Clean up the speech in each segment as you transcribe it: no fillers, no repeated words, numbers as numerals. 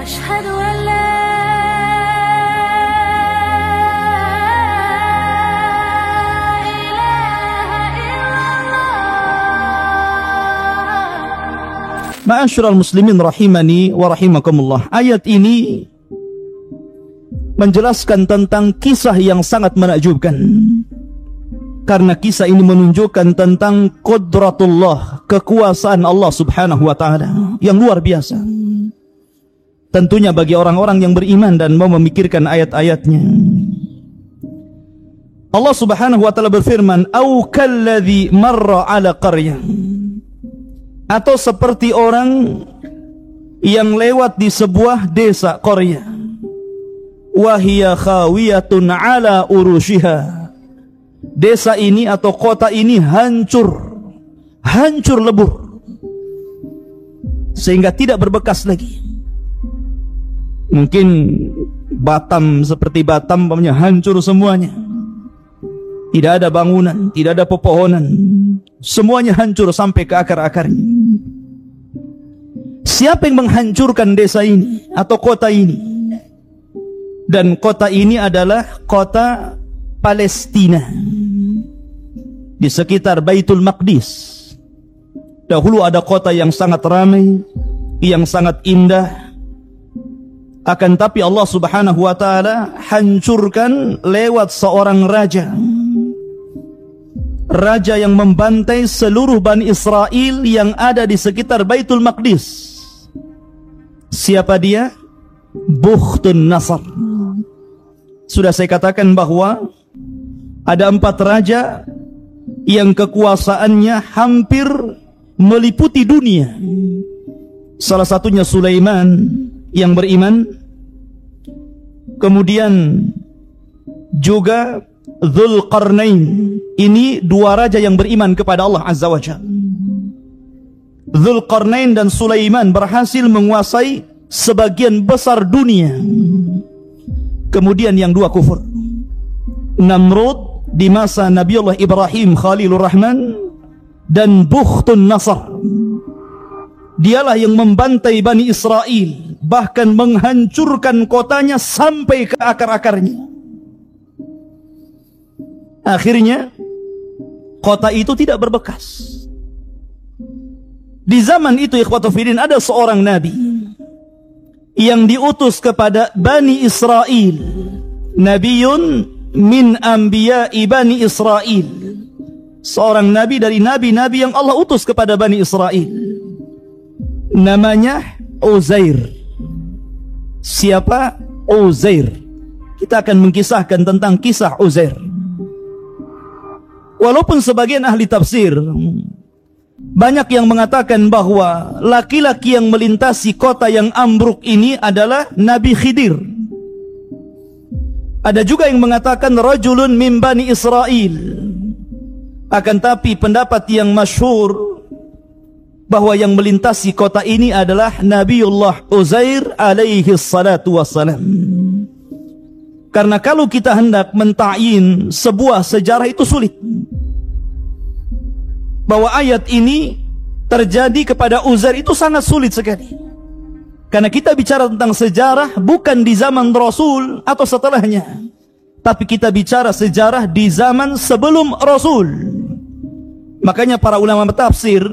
أشهد أن لا Ma'asyiral muslimin rahimani wa rahimakumullah. Ayat ini menjelaskan tentang kisah yang sangat menakjubkan. Karena kisah ini menunjukkan tentang qudratullah, kekuasaan Allah subhanahu wa ta'ala yang luar biasa. Tentunya bagi orang-orang yang beriman dan mau memikirkan ayat-ayatnya. Allah subhanahu wa ta'ala berfirman, "Au kalladzi marra ala qaryah." Atau seperti orang yang lewat di sebuah desa Qaryah, wahiya khawiyatun ala urushiha. Desa ini atau kota ini hancur lebur sehingga tidak berbekas lagi. Mungkin Batam seperti Batam hancur semuanya. Tidak ada bangunan, tidak ada pepohonan. Semuanya hancur sampai ke akar-akarnya. Siapa yang menghancurkan desa ini atau kota ini? Dan kota ini adalah kota Palestina di sekitar Baitul Maqdis. Dahulu ada kota yang sangat ramai, yang sangat indah. Akan tapi Allah subhanahu wa ta'ala hancurkan lewat seorang raja. Raja yang membantai seluruh Bani Israel yang ada di sekitar Baitul Maqdis. Siapa dia? Bukhtun Nasr. Sudah saya katakan bahwa ada 4 raja yang kekuasaannya hampir meliputi dunia. Salah satunya Sulaiman yang beriman. Kemudian juga Dzulqarnain. Ini 2 raja yang beriman kepada Allah Azza wa Jalla. Dzulqarnain dan Sulaiman berhasil menguasai sebagian besar dunia. Kemudian yang 2 kufur. Namrud di masa Nabiullah Ibrahim Khalilur Rahman, dan Bukhtun Nasr. Dialah yang membantai Bani Israel, bahkan menghancurkan kotanya sampai ke akar-akarnya. Akhirnya kota itu tidak berbekas. Di zaman itu ikhwatu fillah, ada seorang nabi yang diutus kepada Bani Israel, nabiyun min anbiya'i Bani Israel, seorang nabi dari nabi-nabi yang Allah utus kepada Bani Israel. Namanya Uzair. Siapa? Uzair. Kita akan mengkisahkan tentang kisah Uzair. Walaupun sebagian ahli tafsir banyak yang mengatakan bahwa laki-laki yang melintasi kota yang ambruk ini adalah Nabi Khidir. Ada juga yang mengatakan rajulun min Bani Israel. Akan tapi pendapat yang masyhur bahwa yang melintasi kota ini adalah Nabiullah Uzair alaihi salatu wassalam. Karena kalau kita hendak menta'yin sebuah sejarah itu sulit. Bahwa ayat ini terjadi kepada Uzair itu sangat sulit sekali. Karena kita bicara tentang sejarah bukan di zaman Rasul atau setelahnya, tapi kita bicara sejarah di zaman sebelum Rasul. Makanya para ulama tafsir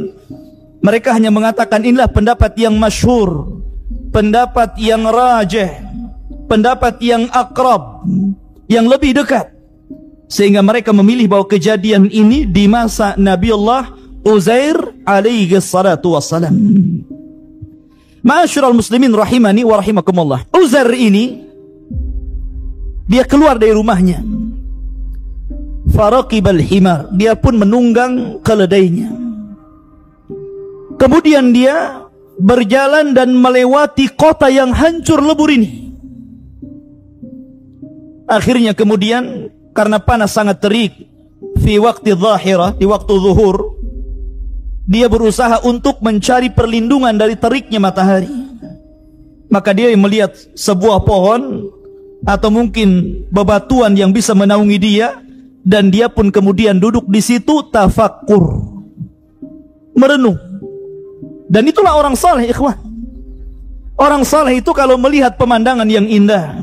mereka hanya mengatakan inilah pendapat yang masyhur, pendapat yang rajih, pendapat yang akrab, yang lebih dekat. Sehingga mereka memilih bahwa kejadian ini di masa Nabiullah Uzair alaihi salatu wassalam. Ma'asyiral muslimin rahimani wa rahimakumullah. Uzair ini dia keluar dari rumahnya. Faraqibal himar, dia pun menunggang keledainya. Kemudian dia berjalan dan melewati kota yang hancur lebur ini. Akhirnya kemudian karena panas sangat terik, fi waktu zahirah, di waktu zuhur, dia berusaha untuk mencari perlindungan dari teriknya matahari. Maka dia melihat sebuah pohon atau mungkin bebatuan yang bisa menaungi dia, dan dia pun kemudian duduk di situ tafakkur, merenung. Dan itulah orang saleh, ikhwan. Orang saleh itu kalau melihat pemandangan yang indah,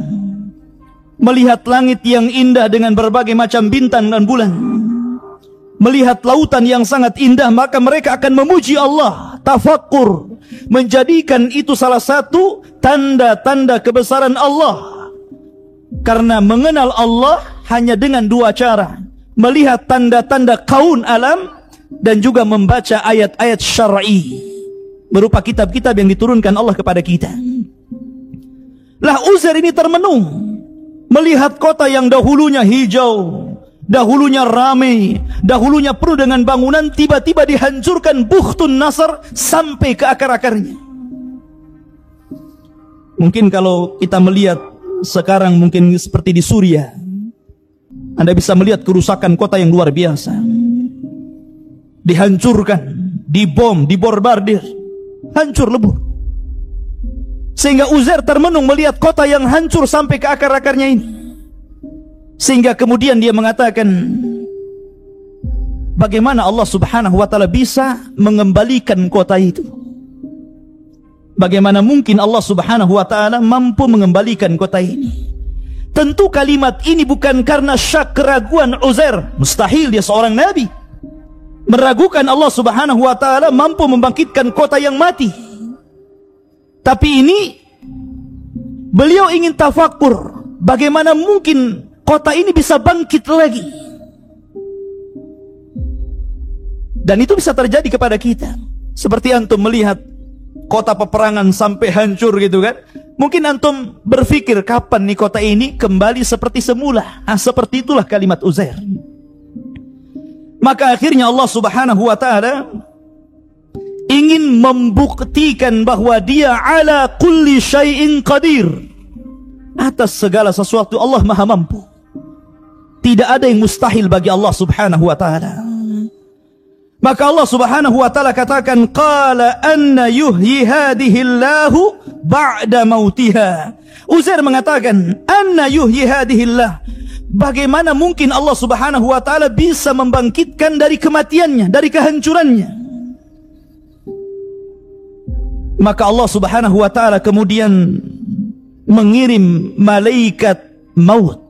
melihat langit yang indah dengan berbagai macam bintang dan bulan, melihat lautan yang sangat indah, maka mereka akan memuji Allah, tafakkur, menjadikan itu salah satu tanda-tanda kebesaran Allah. Karena mengenal Allah hanya dengan dua cara: melihat tanda-tanda kaun alam dan juga membaca ayat-ayat syar'i berupa kitab-kitab yang diturunkan Allah kepada kita. Lah Uzair ini termenung melihat kota yang dahulunya hijau, dahulunya ramai, dahulunya penuh dengan bangunan, tiba-tiba dihancurkan Bukhtun Nasr sampai ke akar-akarnya. Mungkin kalau kita melihat sekarang, mungkin seperti di Suriah, Anda bisa melihat kerusakan kota yang luar biasa. Dihancurkan, dibom, diborbardir, hancur lebur. Sehingga Uzair termenung melihat kota yang hancur sampai ke akar-akarnya ini. Sehingga kemudian dia mengatakan, bagaimana Allah subhanahu wa ta'ala bisa mengembalikan kota itu? Bagaimana mungkin Allah subhanahu wa ta'ala mampu mengembalikan kota ini? Tentu kalimat ini bukan karena syak keraguan Uzair. Mustahil, dia seorang nabi meragukan Allah subhanahu wa ta'ala mampu membangkitkan kota yang mati. Tapi ini beliau ingin tafakkur, bagaimana mungkin kota ini bisa bangkit lagi. Dan itu bisa terjadi kepada kita. Seperti antum melihat kota peperangan sampai hancur gitu kan. Mungkin antum berpikir, kapan nih kota ini kembali seperti semula? Seperti itulah kalimat Uzair. Maka akhirnya Allah subhanahu wa ta'ala ingin membuktikan bahwa dia ala kulli syai'in qadir. Atas segala sesuatu Allah maha mampu. Tidak ada yang mustahil bagi Allah subhanahu wa ta'ala. Maka Allah subhanahu wa ta'ala katakan, qala anna yuhyi hadihi Allahu ba'da mautiha. Uzair mengatakan, anna yuhyi hadihi Allah, bagaimana mungkin Allah subhanahu wa ta'ala bisa membangkitkan dari kematiannya, dari kehancurannya? Maka Allah subhanahu wa ta'ala kemudian mengirim malaikat maut.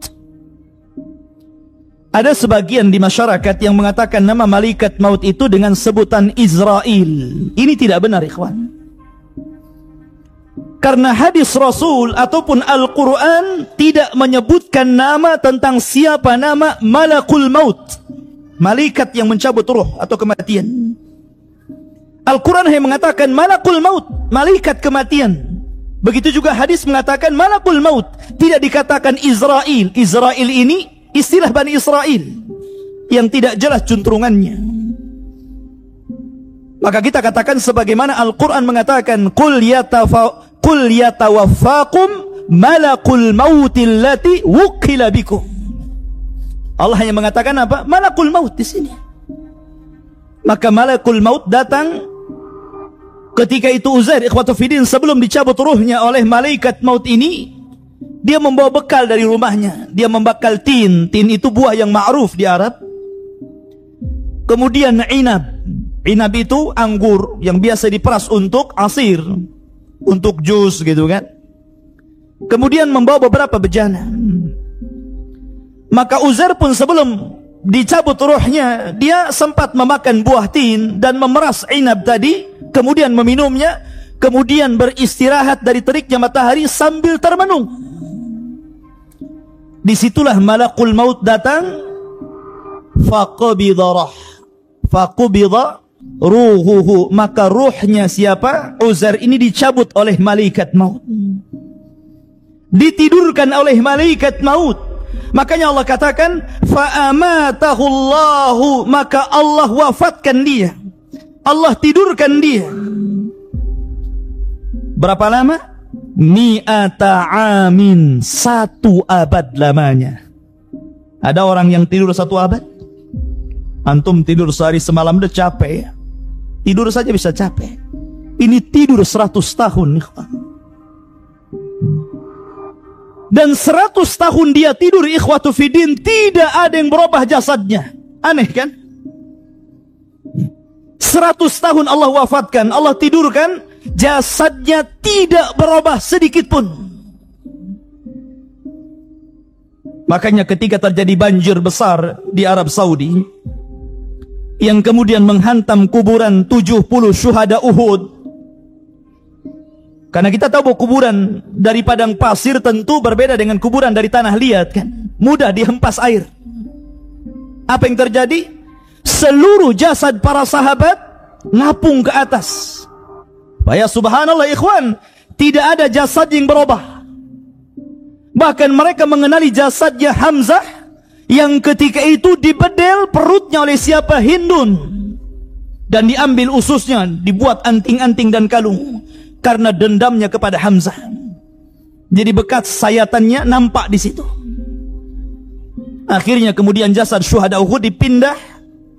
Ada sebagian di masyarakat yang mengatakan nama malaikat maut itu dengan sebutan Israel. Ini tidak benar, ikhwan. Karena hadis Rasul ataupun Al-Quran tidak menyebutkan nama tentang siapa nama malakul maut, malaikat yang mencabut ruh atau kematian. Al-Quran hanya mengatakan malakul maut, malaikat kematian. Begitu juga hadis mengatakan malakul maut, tidak dikatakan Israel. Israel ini istilah Bani Israel yang tidak jelas juntrungannya. Maka kita katakan sebagaimana Al-Quran mengatakan, qul yatawaffakum malakul mautil lati wukila bikum. Allah hanya mengatakan apa? Malakul maut di sini. Maka malakul maut datang ketika itu Uzair, ikhwatu fiddin, sebelum dicabut ruhnya oleh malaikat maut ini, dia membawa bekal dari rumahnya. Dia membakal tin. Tin itu buah yang ma'ruf di Arab. Kemudian inab. Inab itu anggur yang biasa diperas untuk asir, untuk jus gitu kan. Kemudian membawa beberapa bejana. Maka Uzair pun sebelum dicabut ruhnya, dia sempat memakan buah tin dan memeras inab tadi, kemudian meminumnya, kemudian beristirahat dari teriknya matahari sambil termenung. Disitulah malakul maut datang, faqabidha ruhuhu, maka ruhnya siapa? Uzair ini dicabut oleh malaikat maut, ditidurkan oleh malaikat maut. Makanya Allah katakan fa'amatahu Allahu, maka Allah wafatkan dia, Allah tidurkan dia. Berapa lama? Mi'ata amin, 1 abad lamanya. Ada orang yang tidur 1 abad? Antum tidur sehari semalam udah capek ya? Tidur saja bisa capek. Ini tidur 100 tahun. Dan 100 tahun dia tidur, ikhwatu fiddin, tidak ada yang berubah jasadnya. Aneh kan? 100 tahun Allah wafatkan, Allah tidurkan, jasadnya tidak berubah sedikit pun. Makanya ketika terjadi banjir besar di Arab Saudi yang kemudian menghantam kuburan 70 syuhada Uhud, karena kita tahu bahwa kuburan dari padang pasir tentu berbeda dengan kuburan dari tanah liat, kan? Mudah dihempas air. Apa yang terjadi? Seluruh jasad para sahabat ngapung ke atas. Ya subhanallah ikhwan, tidak ada jasad yang berubah. Bahkan mereka mengenali jasadnya Hamzah yang ketika itu dibedel perutnya oleh siapa? Hindun. Dan diambil ususnya, dibuat anting-anting dan kalung karena dendamnya kepada Hamzah. Jadi bekas sayatannya nampak di situ. Akhirnya kemudian jasad syuhada Uhud dipindah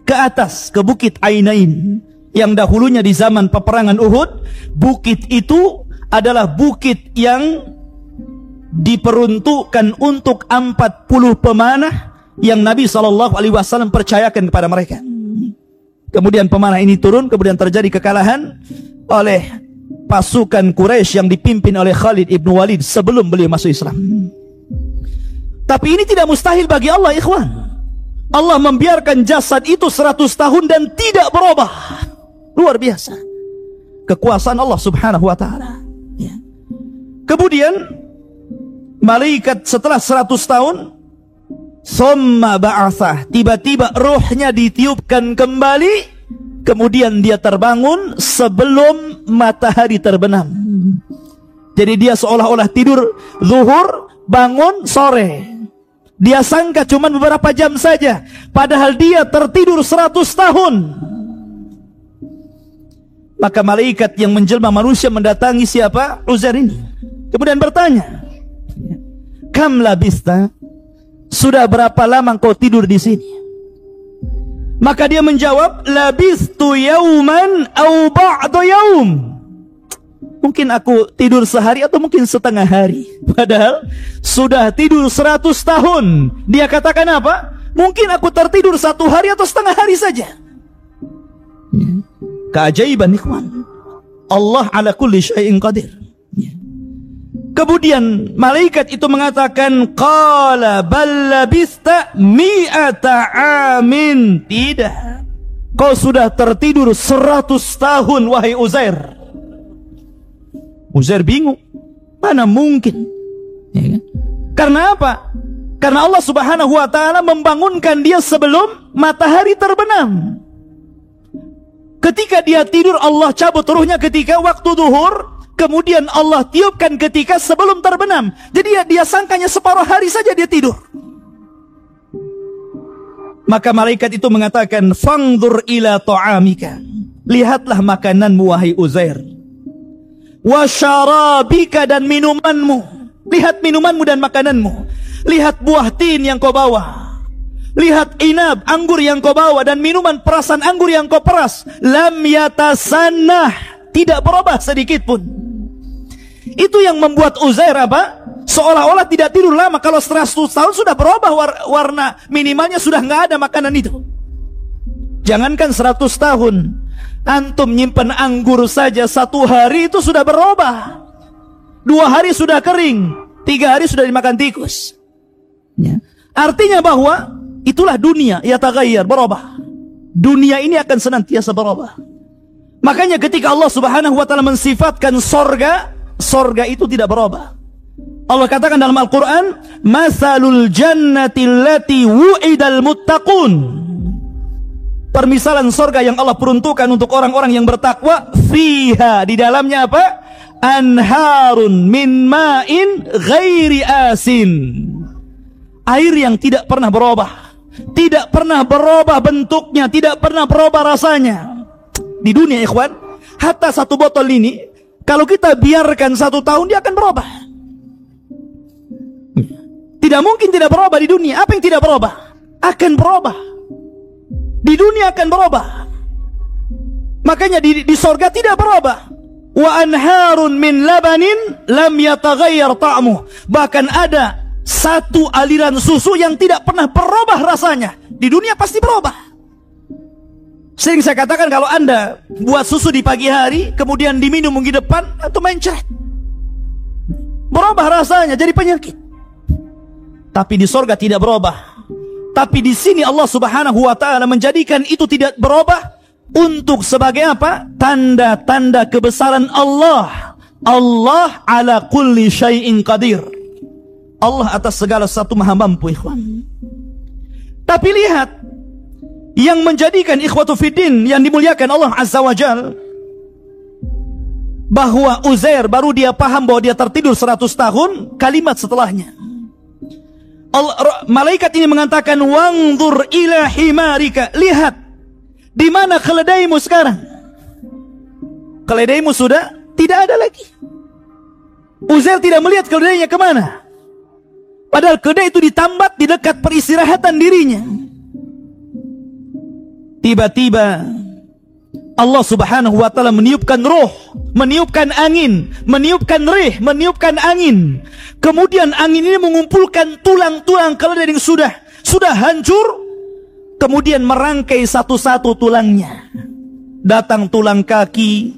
ke atas, ke Bukit Ainain, yang dahulunya di zaman peperangan Uhud, bukit itu adalah bukit yang diperuntukkan untuk 40 pemanah yang Nabi SAW percayakan kepada mereka. Kemudian pemanah ini turun, kemudian terjadi kekalahan oleh pasukan Quraisy yang dipimpin oleh Khalid ibn Walid sebelum beliau masuk Islam. Tapi ini tidak mustahil bagi Allah, ikhwan. Allah membiarkan jasad itu 100 tahun dan tidak berubah. Luar biasa kekuasaan Allah subhanahu wa ta'ala, ya. Kemudian malaikat setelah 100 tahun, summa ba'athah, tiba-tiba ruhnya ditiupkan kembali. Kemudian dia terbangun sebelum matahari terbenam. Jadi dia seolah-olah tidur zuhur, bangun sore. Dia sangka cuma beberapa jam saja, padahal dia tertidur 100 tahun. Maka malaikat yang menjelma manusia mendatangi siapa? Uzair ini. Kemudian bertanya, kam labista? Sudah berapa lama kau tidur di sini? Maka dia menjawab, labistu yauman au ba'da yaum. Mungkin aku tidur sehari atau mungkin setengah hari. Padahal sudah tidur 100 tahun. Dia katakan apa? Mungkin aku tertidur 1 hari atau setengah hari saja. Keajaiban, ikhwan. Allah ala kulli syai'in qadir. Kemudian malaikat itu mengatakan, qala bal labista mi'ata amin. Tidak, kau sudah tertidur 100 tahun wahai Uzair. Uzair bingung, mana mungkin, ya kan? Karena apa? Karena Allah subhanahu wa ta'ala membangunkan dia sebelum matahari terbenam. Ketika dia tidur, Allah cabut ruhnya ketika waktu duhur. Kemudian Allah tiupkan ketika sebelum terbenam. Jadi dia sangkanya separuh hari saja dia tidur. Maka malaikat itu mengatakan, fangdur ila ta'amika. Lihatlah makananmu wahai Uzair. Wa syarabika, dan minumanmu. Lihat minumanmu dan makananmu. Lihat buah tin yang kau bawa. Lihat inab, anggur yang kau bawa, dan minuman perasan anggur yang kau peras. Lam yatasannah, tidak berubah sedikit pun. Itu yang membuat Uzair apa? Seolah-olah tidak tidur lama. Kalau 100 tahun sudah berubah warna, minimalnya sudah nggak ada makanan itu. Jangankan 100 tahun, antum nyimpen anggur saja 1 hari itu sudah berubah. 2 hari sudah kering, 3 hari sudah dimakan tikus, ya. Artinya bahwa itulah dunia, ya taghayyar, berubah. Dunia ini akan senantiasa berubah. Makanya ketika Allah subhanahu wa ta'ala mensifatkan sorga, sorga itu tidak berubah. Allah katakan dalam Al-Quran, masalul jannati allati wu'idal muttaqun. Permisalan sorga yang Allah peruntukkan untuk orang-orang yang bertakwa, fiha, di dalamnya apa? Anharun min ma'in ghairi asin. Air yang tidak pernah berubah, tidak pernah berubah bentuknya, tidak pernah berubah rasanya. Di dunia, ikhwan, hatta 1 botol ini, kalau kita biarkan 1 tahun, dia akan berubah. Tidak mungkin tidak berubah di dunia. Apa yang tidak berubah? Akan berubah. Di dunia akan berubah. Makanya di sorga tidak berubah. Wa anharun min labanin lam yataghayyar ta'muh. Bahkan ada 1 aliran susu yang tidak pernah berubah rasanya. Di dunia pasti berubah. Sering saya katakan, kalau Anda buat susu di pagi hari, kemudian diminum minggu depan, atau mencret, berubah rasanya jadi penyakit. Tapi di sorga tidak berubah. Tapi di sini Allah Subhanahu wa ta'ala menjadikan itu tidak berubah untuk sebagai apa? Tanda-tanda kebesaran Allah. Allah ala kulli syai'in qadir. Allah atas segala sesuatu maha mampu, ikhwan. Tapi lihat, yang menjadikan ikhwatu fiddin yang dimuliakan Allah Azza wa Jal, bahwa Uzair baru dia paham bahwa dia tertidur 100 tahun, kalimat setelahnya malaikat ini mengatakan, wangdur ila himarika, lihat di mana keledaimu sekarang. Keledaimu sudah tidak ada lagi. Uzair tidak melihat keledainya kemana, padahal keledai itu ditambat di dekat peristirahatan dirinya. Tiba-tiba Allah Subhanahu wa ta'ala meniupkan roh, meniupkan angin, meniupkan rih, meniupkan angin. Kemudian angin ini mengumpulkan tulang-tulang keledai yang sudah hancur, kemudian merangkai satu-satu tulangnya. Datang tulang kaki,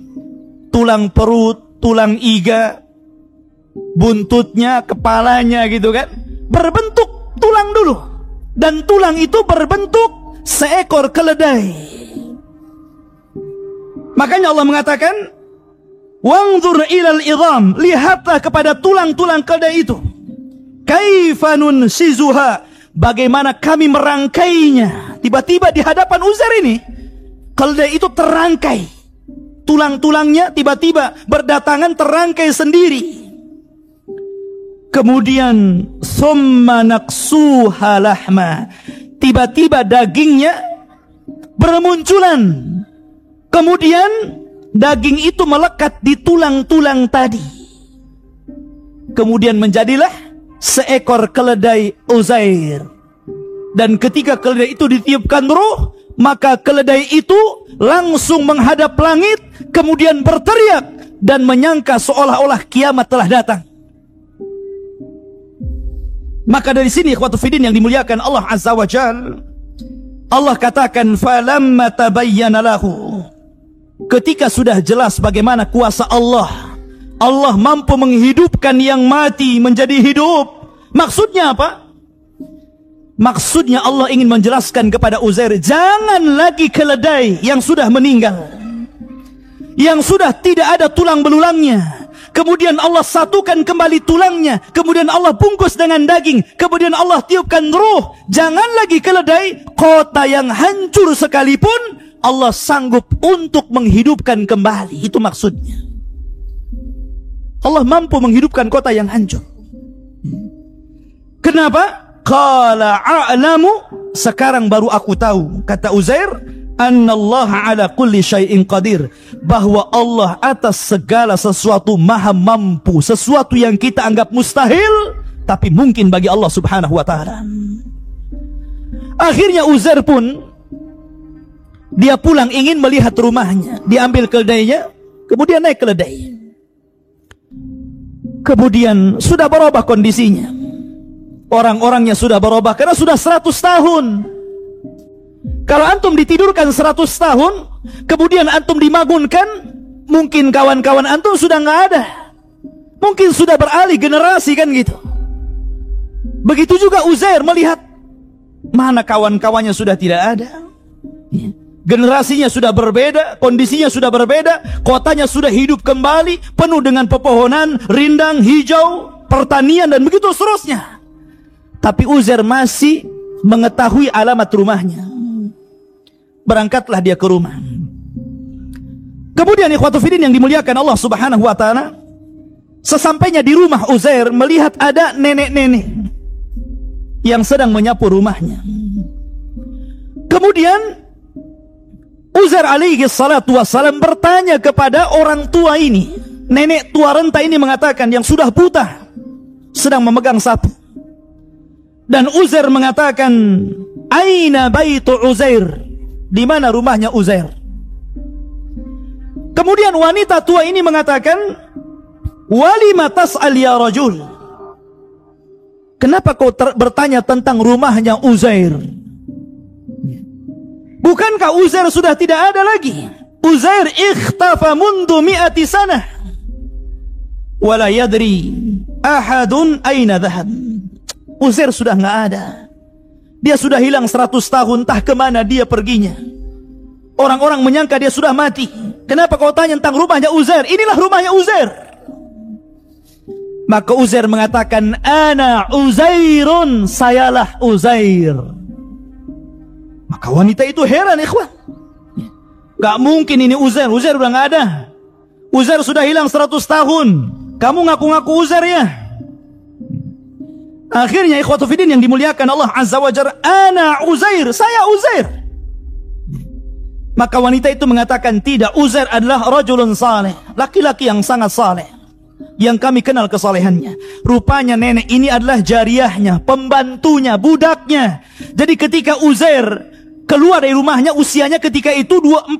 tulang perut, tulang iga, buntutnya, kepalanya gitu kan. Berbentuk tulang dulu. Dan tulang itu berbentuk seekor keledai. Makanya Allah mengatakan, wangzur ilal idham, lihatlah kepada tulang-tulang keledai itu. Kaifa nunsizuha, bagaimana kami merangkainya. Tiba-tiba di hadapan Uzair ini, keledai itu terangkai. Tulang-tulangnya tiba-tiba berdatangan terangkai sendiri. Kemudian summa naqsuha lahma, tiba-tiba dagingnya bermunculan. Kemudian daging itu melekat di tulang-tulang tadi. Kemudian menjadilah seekor keledai Uzair. Dan ketika keledai itu ditiupkan roh, maka keledai itu langsung menghadap langit, kemudian berteriak dan menyangka seolah-olah kiamat telah datang. Maka dari sini ikhwatu fiddin yang dimuliakan Allah Azza wa Jal, Allah katakan, falamma tabayyana lahu, ketika sudah jelas bagaimana kuasa Allah, Allah mampu menghidupkan yang mati menjadi hidup. Maksudnya apa? Maksudnya Allah ingin menjelaskan kepada Uzair, jangan lagi keledai yang sudah meninggal, yang sudah tidak ada tulang belulangnya, kemudian Allah satukan kembali tulangnya, kemudian Allah bungkus dengan daging, kemudian Allah tiupkan ruh. Jangan lagi keledai, kota yang hancur sekalipun Allah sanggup untuk menghidupkan kembali. Itu maksudnya. Allah mampu menghidupkan kota yang hancur. Kenapa? Qala a'lamu, sekarang baru aku tahu, kata Uzair, annallaha ala kulli syai'in qadir, bahwa Allah atas segala sesuatu maha mampu. Sesuatu yang kita anggap mustahil, tapi mungkin bagi Allah Subhanahu wa ta'ala. Akhirnya Uzair pun dia pulang ingin melihat rumahnya. Diambil keledainya, kemudian naik keledai. Kemudian sudah berubah kondisinya. Orang-orangnya sudah berubah karena sudah 100 tahun. Kalau antum ditidurkan 100 tahun, kemudian antum dibangunkan, mungkin kawan-kawan antum sudah nggak ada. Mungkin sudah beralih generasi kan gitu. Begitu juga Uzair melihat, mana kawan-kawannya sudah tidak ada. Generasinya sudah berbeda, kondisinya sudah berbeda, kotanya sudah hidup kembali, penuh dengan pepohonan, rindang, hijau, pertanian, dan begitu seterusnya. Tapi Uzair masih mengetahui alamat rumahnya. Berangkatlah dia ke rumah. Kemudian ikhwatu fiddin yang dimuliakan Allah Subhanahu wa ta'ala, sesampainya di rumah Uzair melihat ada nenek-nenek yang sedang menyapu rumahnya. Kemudian Uzair alaihi salatu wassalam bertanya kepada orang tua ini. Nenek tua renta ini mengatakan, yang sudah buta, sedang memegang sapu. Dan Uzair mengatakan, aina baitu Uzair, di mana rumahnya Uzair? Kemudian wanita tua ini mengatakan, walima tas'al ya rajul, kenapa kau bertanya tentang rumahnya Uzair? Bukankah Uzair sudah tidak ada lagi? Uzair ikhtafa mundu mi'ati sanah. Wala yadri ahadun aina dhahab. Uzair sudah nggak ada. Dia sudah hilang 100 tahun, entah kemana dia perginya. Orang-orang menyangka dia sudah mati. Kenapa kau tanya tentang rumahnya Uzair? Inilah rumahnya Uzair. Maka Uzair mengatakan, ana Uzairun, sayalah Uzair. Maka wanita itu heran, ikhwan. Gak mungkin ini Uzair. Uzair udah gak ada. Uzair sudah hilang 100 tahun. Kamu ngaku-ngaku Uzair ya? Akhirnya ikhwatu fiddin yang dimuliakan Allah Azza wa Jalla, ana Uzair, saya Uzair. Maka wanita itu mengatakan, tidak, Uzair adalah rajulun saleh, laki-laki yang sangat saleh, yang kami kenal kesalehannya. Rupanya nenek ini adalah jariyahnya, pembantunya, budaknya. Jadi ketika Uzair keluar dari rumahnya, usianya ketika itu 40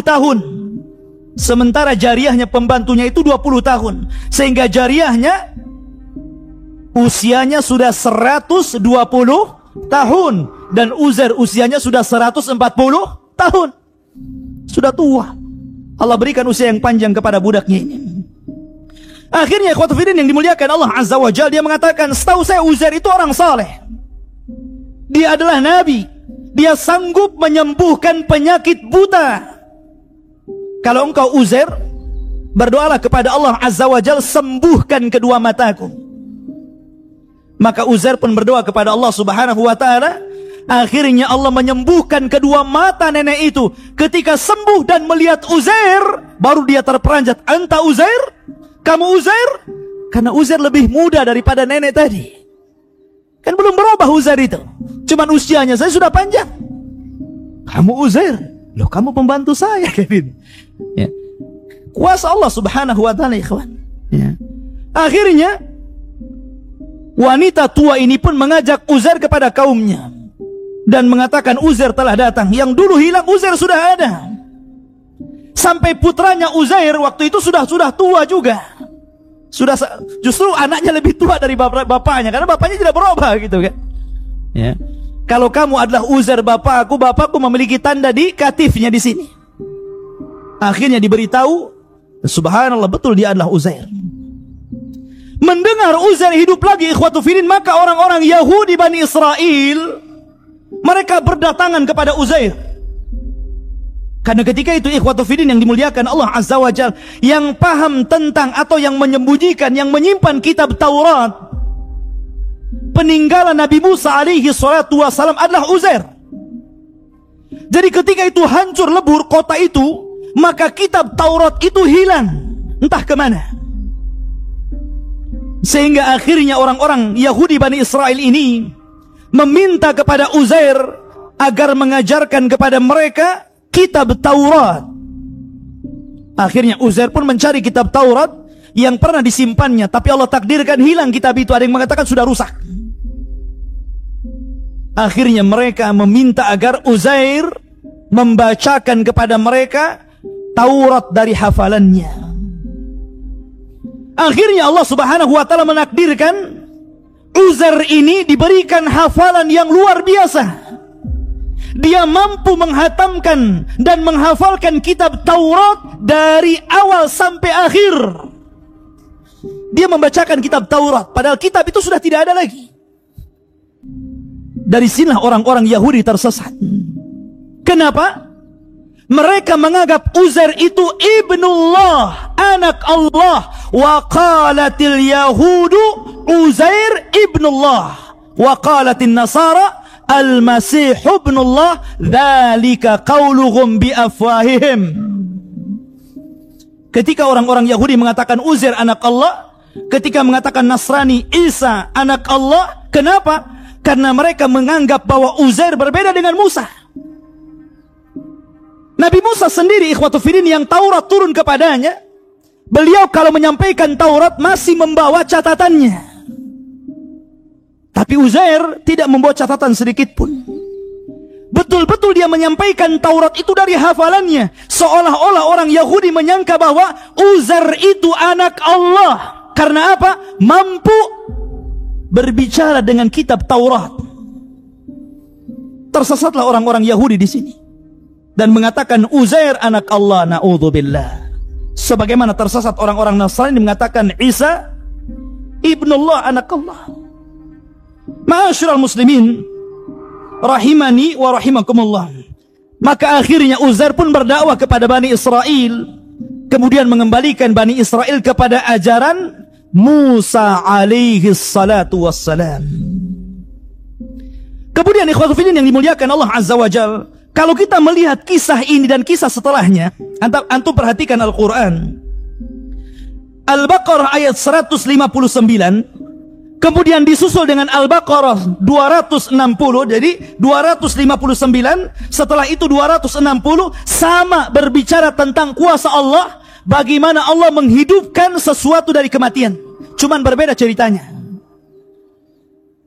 tahun. Sementara jariyahnya, pembantunya itu 20 tahun. Sehingga jariyahnya usianya sudah 120 tahun. Dan Uzair usianya sudah 140 tahun. Sudah tua. Allah berikan usia yang panjang kepada budaknya ini. Akhirnya ikhwatu fiddin yang dimuliakan Allah Azza wa Jalla, dia mengatakan, setahu saya Uzair itu orang saleh. Dia adalah nabi. Dia sanggup menyembuhkan penyakit buta. Kalau engkau Uzair, berdoalah kepada Allah Azza wa Jalla, sembuhkan kedua mataku. Maka Uzair pun berdoa kepada Allah Subhanahu wa ta'ala. Akhirnya Allah menyembuhkan kedua mata nenek itu. Ketika sembuh dan melihat Uzair, baru dia terperanjat. Anta Uzair? Kamu Uzair? Karena Uzair lebih muda daripada nenek tadi. Kan belum berubah Uzair itu. Cuman usianya saya sudah panjang. Kamu Uzair? Loh, kamu pembantu saya. Ya. Kuasa Allah Subhanahu wa ta'ala, ikhwan. Ya. Akhirnya wanita tua ini pun mengajak Uzair kepada kaumnya dan mengatakan, Uzair telah datang. Yang dulu hilang Uzair sudah ada. Sampai putranya Uzair waktu itu sudah tua juga. Justru anaknya lebih tua dari bapaknya, karena bapaknya tidak berubah gitu kan. Ya. Kalau kamu adalah Uzair bapakku memiliki tanda di katifnya di sini. Akhirnya diberitahu, subhanallah, betul dia adalah Uzair. Mendengar Uzair hidup lagi, ikhwatu fiddin, maka orang-orang Yahudi Bani Israel, mereka berdatangan kepada Uzair. Karena ketika itu ikhwatu fiddin yang dimuliakan Allah Azza wa Jalla, yang paham tentang atau yang menyembunyikan, yang menyimpan kitab Taurat, peninggalan Nabi Musa alaihi salatu wassalam, adalah Uzair. Jadi ketika itu hancur lebur kota itu, maka kitab Taurat itu hilang, entah kemana. Sehingga akhirnya orang-orang Yahudi Bani Israel ini meminta kepada Uzair agar mengajarkan kepada mereka kitab Taurat. Akhirnya Uzair pun mencari kitab Taurat yang pernah disimpannya, tapi Allah takdirkan hilang kitab itu. Ada yang mengatakan sudah rusak. Akhirnya mereka meminta agar Uzair membacakan kepada mereka Taurat dari hafalannya. Akhirnya Allah Subhanahu wa ta'ala menakdirkan Uzair ini diberikan hafalan yang luar biasa. Dia mampu menghatamkan dan menghafalkan kitab Taurat dari awal sampai akhir. Dia membacakan kitab Taurat, padahal kitab itu sudah tidak ada lagi. Dari sinilah orang-orang Yahudi tersesat. Kenapa? Mereka menganggap Uzair itu ibnullah, anak Allah. Wa qalatil yahudu Uzair ibnullah, wa qalatin nasara al-masih ibnullah, dzalika qauluhum bi afwahihim. Ketika orang-orang Yahudi mengatakan Uzair anak Allah, ketika mengatakan Nasrani Isa anak Allah, kenapa? Karena mereka menganggap bahwa Uzair berbeda dengan Musa. Nabi Musa sendiri, ikhwatu fiddin, yang Taurat turun kepadanya, beliau kalau menyampaikan Taurat masih membawa catatannya. Tapi Uzair tidak membawa catatan sedikit pun. Betul-betul dia menyampaikan Taurat itu dari hafalannya. Seolah-olah orang Yahudi menyangka bahwa Uzair itu anak Allah. Karena apa? Mampu berbicara dengan kitab Taurat. Tersesatlah orang-orang Yahudi di sini. dan mengatakan Uzair anak Allah, na'udzubillah. Sebagaimana tersesat orang-orang Nasrani mengatakan Isa ibnullah, anak Allah. Ma'asyiral muslimin rahimani wa rahimakumullah. Maka akhirnya Uzair pun berdakwah kepada Bani Israel, kemudian mengembalikan Bani Israel kepada ajaran Musa alaihi salatu wassalam. Kemudian ikhwatul fillah yang dimuliakan Allah Azza wa Jalla, kalau kita melihat kisah ini dan kisah setelahnya, antum perhatikan Al-Quran. Al-Baqarah ayat 159, kemudian disusul dengan Al-Baqarah 260, jadi 259, setelah itu 260, sama berbicara tentang kuasa Allah, bagaimana Allah menghidupkan sesuatu dari kematian. Cuman berbeda ceritanya.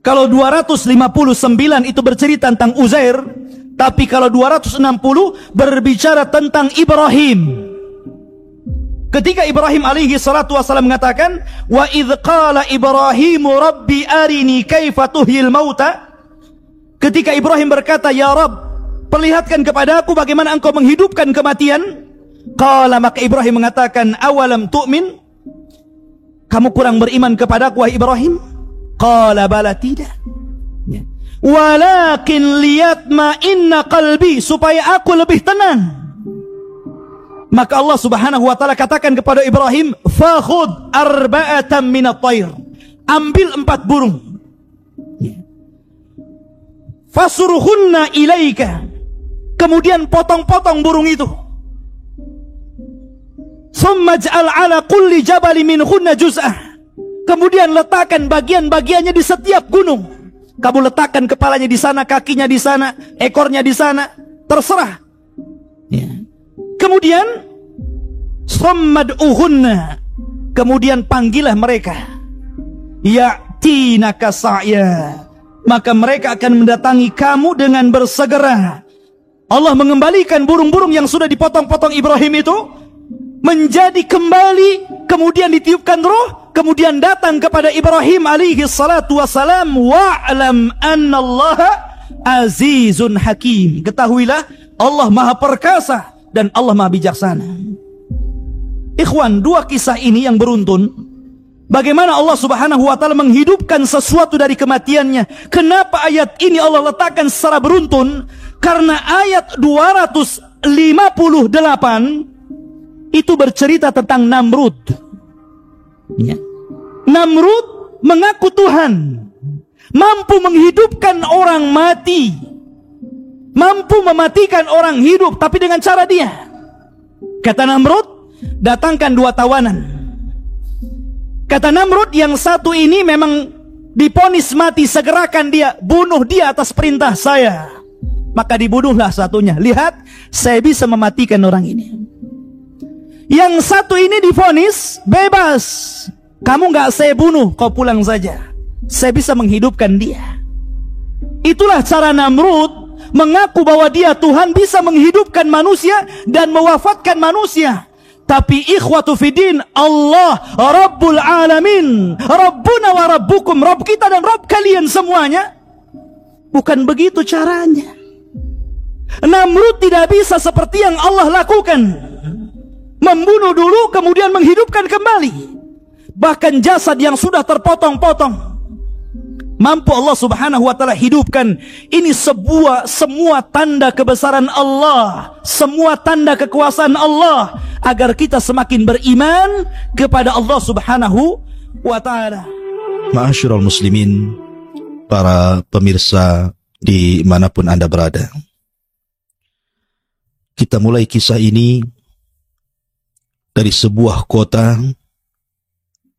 Kalau 259 itu bercerita tentang Uzair, tapi kalau 260 berbicara tentang Ibrahim. Ketika Ibrahim alaihi salatu wasallam mengatakan, wa idh qala Ibrahimu rabbi arini kaifa tuhyil mauta. Ketika Ibrahim berkata, ya Rabb, perlihatkan kepada aku bagaimana engkau menghidupkan kematian. Qala, maka Ibrahim mengatakan, awalam tu'min, kamu kurang beriman kepadaku wahai Ibrahim? Qala bala, tidak. Walakin liyatma'inna qalbi, supaya aku lebih tenang. Maka Allah subhanahu wa ta'ala katakan kepada Ibrahim, fakhud arba'atan minat tayr, ambil 4 burung, fasuruhunna ilaika, kemudian potong-potong burung itu, summa ja'al ala kulli jabali minhunna juz'ah, kemudian letakkan bagian-bagiannya di setiap gunung. Kamu letakkan kepalanya di sana, kakinya di sana, ekornya di sana, terserah. Ya. Kemudian sommad'uhunna, kemudian panggillah mereka, ya'tinaka sa'ya, maka mereka akan mendatangi kamu dengan bersegera. Allah mengembalikan burung-burung yang sudah dipotong-potong Ibrahim itu menjadi kembali, kemudian ditiupkan roh, kemudian datang kepada Ibrahim alaihi salatu wassalam, wa'lam annallaha azizun hakim, ketahuilah Allah maha perkasa dan Allah maha bijaksana. Ikhwan, 2 kisah ini yang beruntun, bagaimana Allah subhanahu wa ta'ala menghidupkan sesuatu dari kematiannya. Kenapa ayat ini Allah letakkan secara beruntun? Karena ayat 258 itu bercerita tentang Namrud. Ya. Namrud mengaku Tuhan, mampu menghidupkan orang mati, mampu mematikan orang hidup, tapi dengan cara dia. Kata Namrud, datangkan 2 tawanan. Kata Namrud, yang satu ini memang diponis mati, segerakan dia, bunuh dia atas perintah saya. Maka dibunuhlah satunya. Lihat, saya bisa mematikan orang ini. Yang satu ini divonis bebas, kamu nggak saya bunuh, kau pulang saja, saya bisa menghidupkan dia. Itulah cara Namrud mengaku bahwa dia Tuhan, bisa menghidupkan manusia dan mewafatkan manusia. Tapi ikhwatu fiddin, Allah Rabbul Alamin, Rabbuna wa Rabbukum, Rabb kita dan Rabb kalian semuanya. Bukan begitu caranya. Namrud tidak bisa seperti yang Allah lakukan, membunuh dulu kemudian menghidupkan kembali. Bahkan jasad yang sudah terpotong-potong mampu Allah subhanahu wa ta'ala hidupkan. Ini semua tanda kebesaran Allah, semua tanda kekuasaan Allah, agar kita semakin beriman kepada Allah subhanahu wa ta'ala. Ma'asyiral muslimin, para pemirsa dimanapun Anda berada, kita mulai kisah ini dari sebuah kota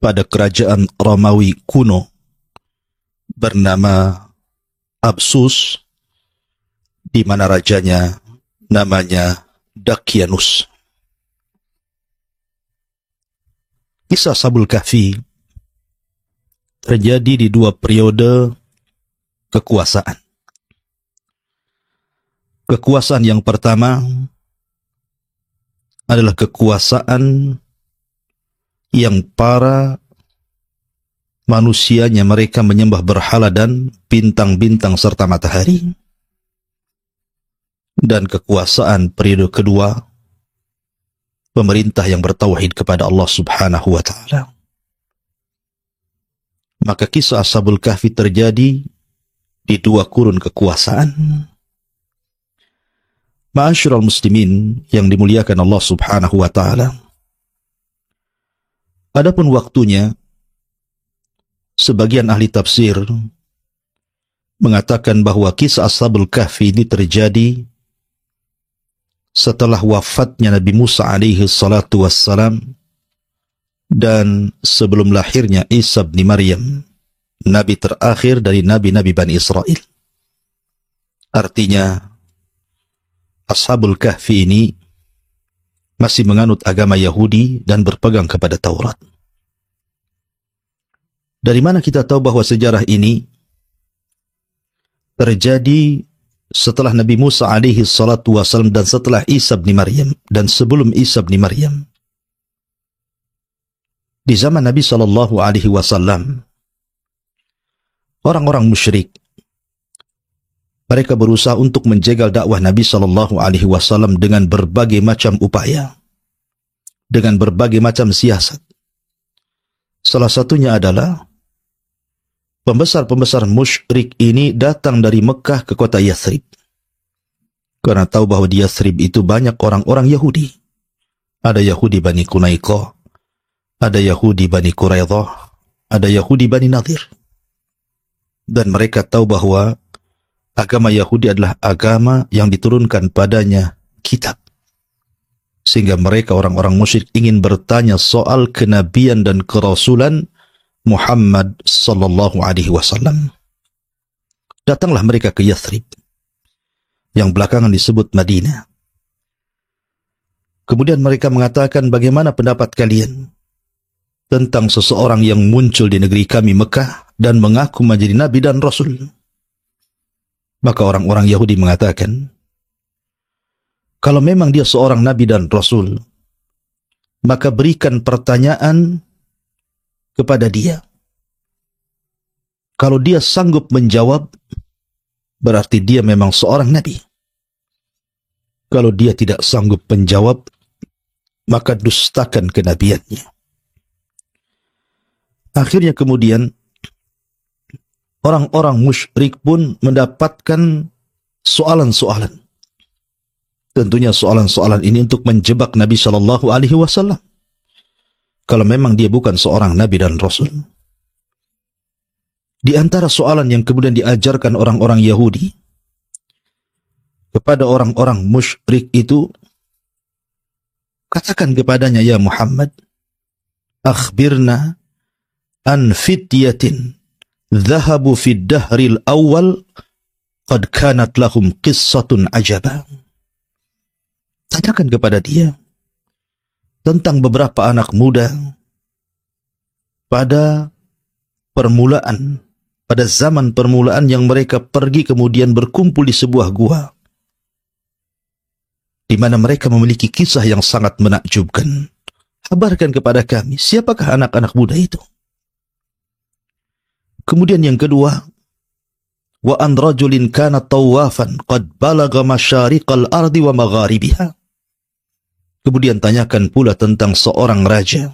pada kerajaan Romawi kuno bernama Absus, di mana rajanya namanya Dakianus. Kisah Ashabul Kahfi terjadi di 2 periode kekuasaan. Kekuasaan yang pertama adalah kekuasaan yang para manusianya mereka menyembah berhala dan bintang-bintang serta matahari. dan kekuasaan periode kedua pemerintah yang bertauhid kepada Allah Subhanahu wa taala. Maka kisah Ashabul Kahfi terjadi di dua kurun kekuasaan. Ma'asyiral muslimin yang dimuliakan Allah Subhanahu wa taala. Adapun waktunya, sebagian ahli tafsir mengatakan bahwa kisah Ashabul Kahfi ini terjadi setelah wafatnya Nabi Musa alaihi salatu wassalam dan sebelum lahirnya Isa bin Maryam, nabi terakhir dari nabi-nabi Bani Israel. Artinya, Ashabul Kahfi ini masih menganut agama Yahudi dan berpegang kepada Taurat. Dari mana kita tahu bahwa sejarah ini terjadi setelah Nabi Musa alaihi salatu wassalam dan setelah Isa bin Maryam dan sebelum Isa bin Maryam? Di zaman Nabi sallallahu alaihi wasallam, orang-orang musyrik mereka berusaha untuk menjegal dakwah Nabi sallallahu alaihi wasallam dengan berbagai macam upaya, dengan berbagai macam siasat. Salah satunya adalah pembesar-pembesar musyrik ini datang dari Mekah ke kota Yathrib. Karena tahu bahwa di Yathrib itu banyak orang-orang Yahudi. Ada Yahudi Bani Qunaiqah, ada Yahudi Bani Quraidah, ada Yahudi Bani Nadir. Dan mereka tahu bahwa agama Yahudi adalah agama yang diturunkan padanya kitab. Sehingga mereka orang-orang musyrik ingin bertanya soal kenabian dan kerasulan Muhammad sallallahu alaihi wasallam. Datanglah mereka ke Yathrib, yang belakangan disebut Madinah. Kemudian mereka mengatakan, bagaimana pendapat kalian tentang seseorang yang muncul di negeri kami Mekah dan mengaku menjadi nabi dan rasul? Maka orang-orang Yahudi mengatakan, kalau memang dia seorang nabi dan rasul, maka berikan pertanyaan kepada dia. Kalau dia sanggup menjawab, berarti dia memang seorang nabi. Kalau dia tidak sanggup menjawab, maka dustakan kenabiannya. Akhirnya kemudian orang-orang musyrik pun mendapatkan soalan-soalan. Tentunya soalan-soalan ini untuk menjebak Nabi sallallahu alaihi wasallam. Kalau memang dia bukan seorang nabi dan rasul. Di antara soalan yang kemudian diajarkan orang-orang Yahudi kepada orang-orang musyrik itu, katakan kepadanya, ya Muhammad, akhbirna an fityatin dhahabu fid dahril awal qad kanat lahum qissatun ajaba. Tanyakan kepada dia tentang beberapa anak muda pada permulaan, pada zaman permulaan yang mereka pergi kemudian berkumpul di sebuah gua, di mana mereka memiliki kisah yang sangat menakjubkan. Kabarkan kepada kami, siapakah anak-anak muda itu? Kemudian yang kedua, wa an rajulin kana tawafan qad balagha masyariqal ardi wa magharibiha. Kemudian tanyakan pula tentang seorang raja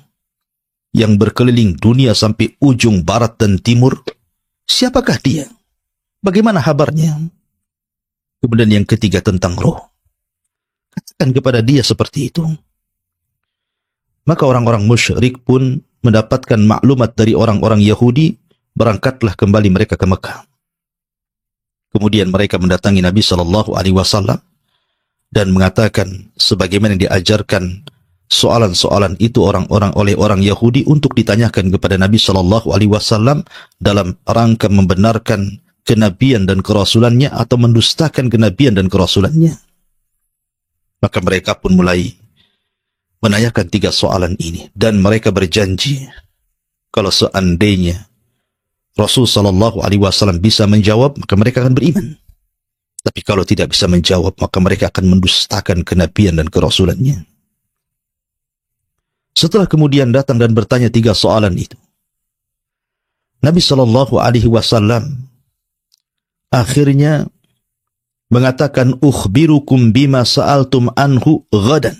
yang berkeliling dunia sampai ujung barat dan timur. Siapakah dia? Bagaimana kabarnya? Kemudian yang ketiga tentang roh. Katakan kepada dia seperti itu. Maka orang-orang musyrik pun mendapatkan maklumat dari orang-orang Yahudi. Berangkatlah kembali mereka ke Mekah. Kemudian mereka mendatangi Nabi sallallahu alaihi wasallam dan mengatakan sebagaimana yang diajarkan soalan-soalan itu oleh orang Yahudi untuk ditanyakan kepada Nabi sallallahu alaihi wasallam dalam rangka membenarkan kenabian dan kerasulannya atau mendustakan kenabian dan kerasulannya. Maka mereka pun mulai menanyakan 3 soalan ini dan mereka berjanji kalau seandainya Rasul sallallahu alaihi wasallam bisa menjawab, maka mereka akan beriman. Tapi kalau tidak bisa menjawab, maka mereka akan mendustakan kenabian dan kerasulannya. Setelah kemudian datang dan bertanya 3 soalan itu, Nabi sallallahu alaihi wasallam akhirnya mengatakan ukhbirukum bima sa'altum anhu ghadan.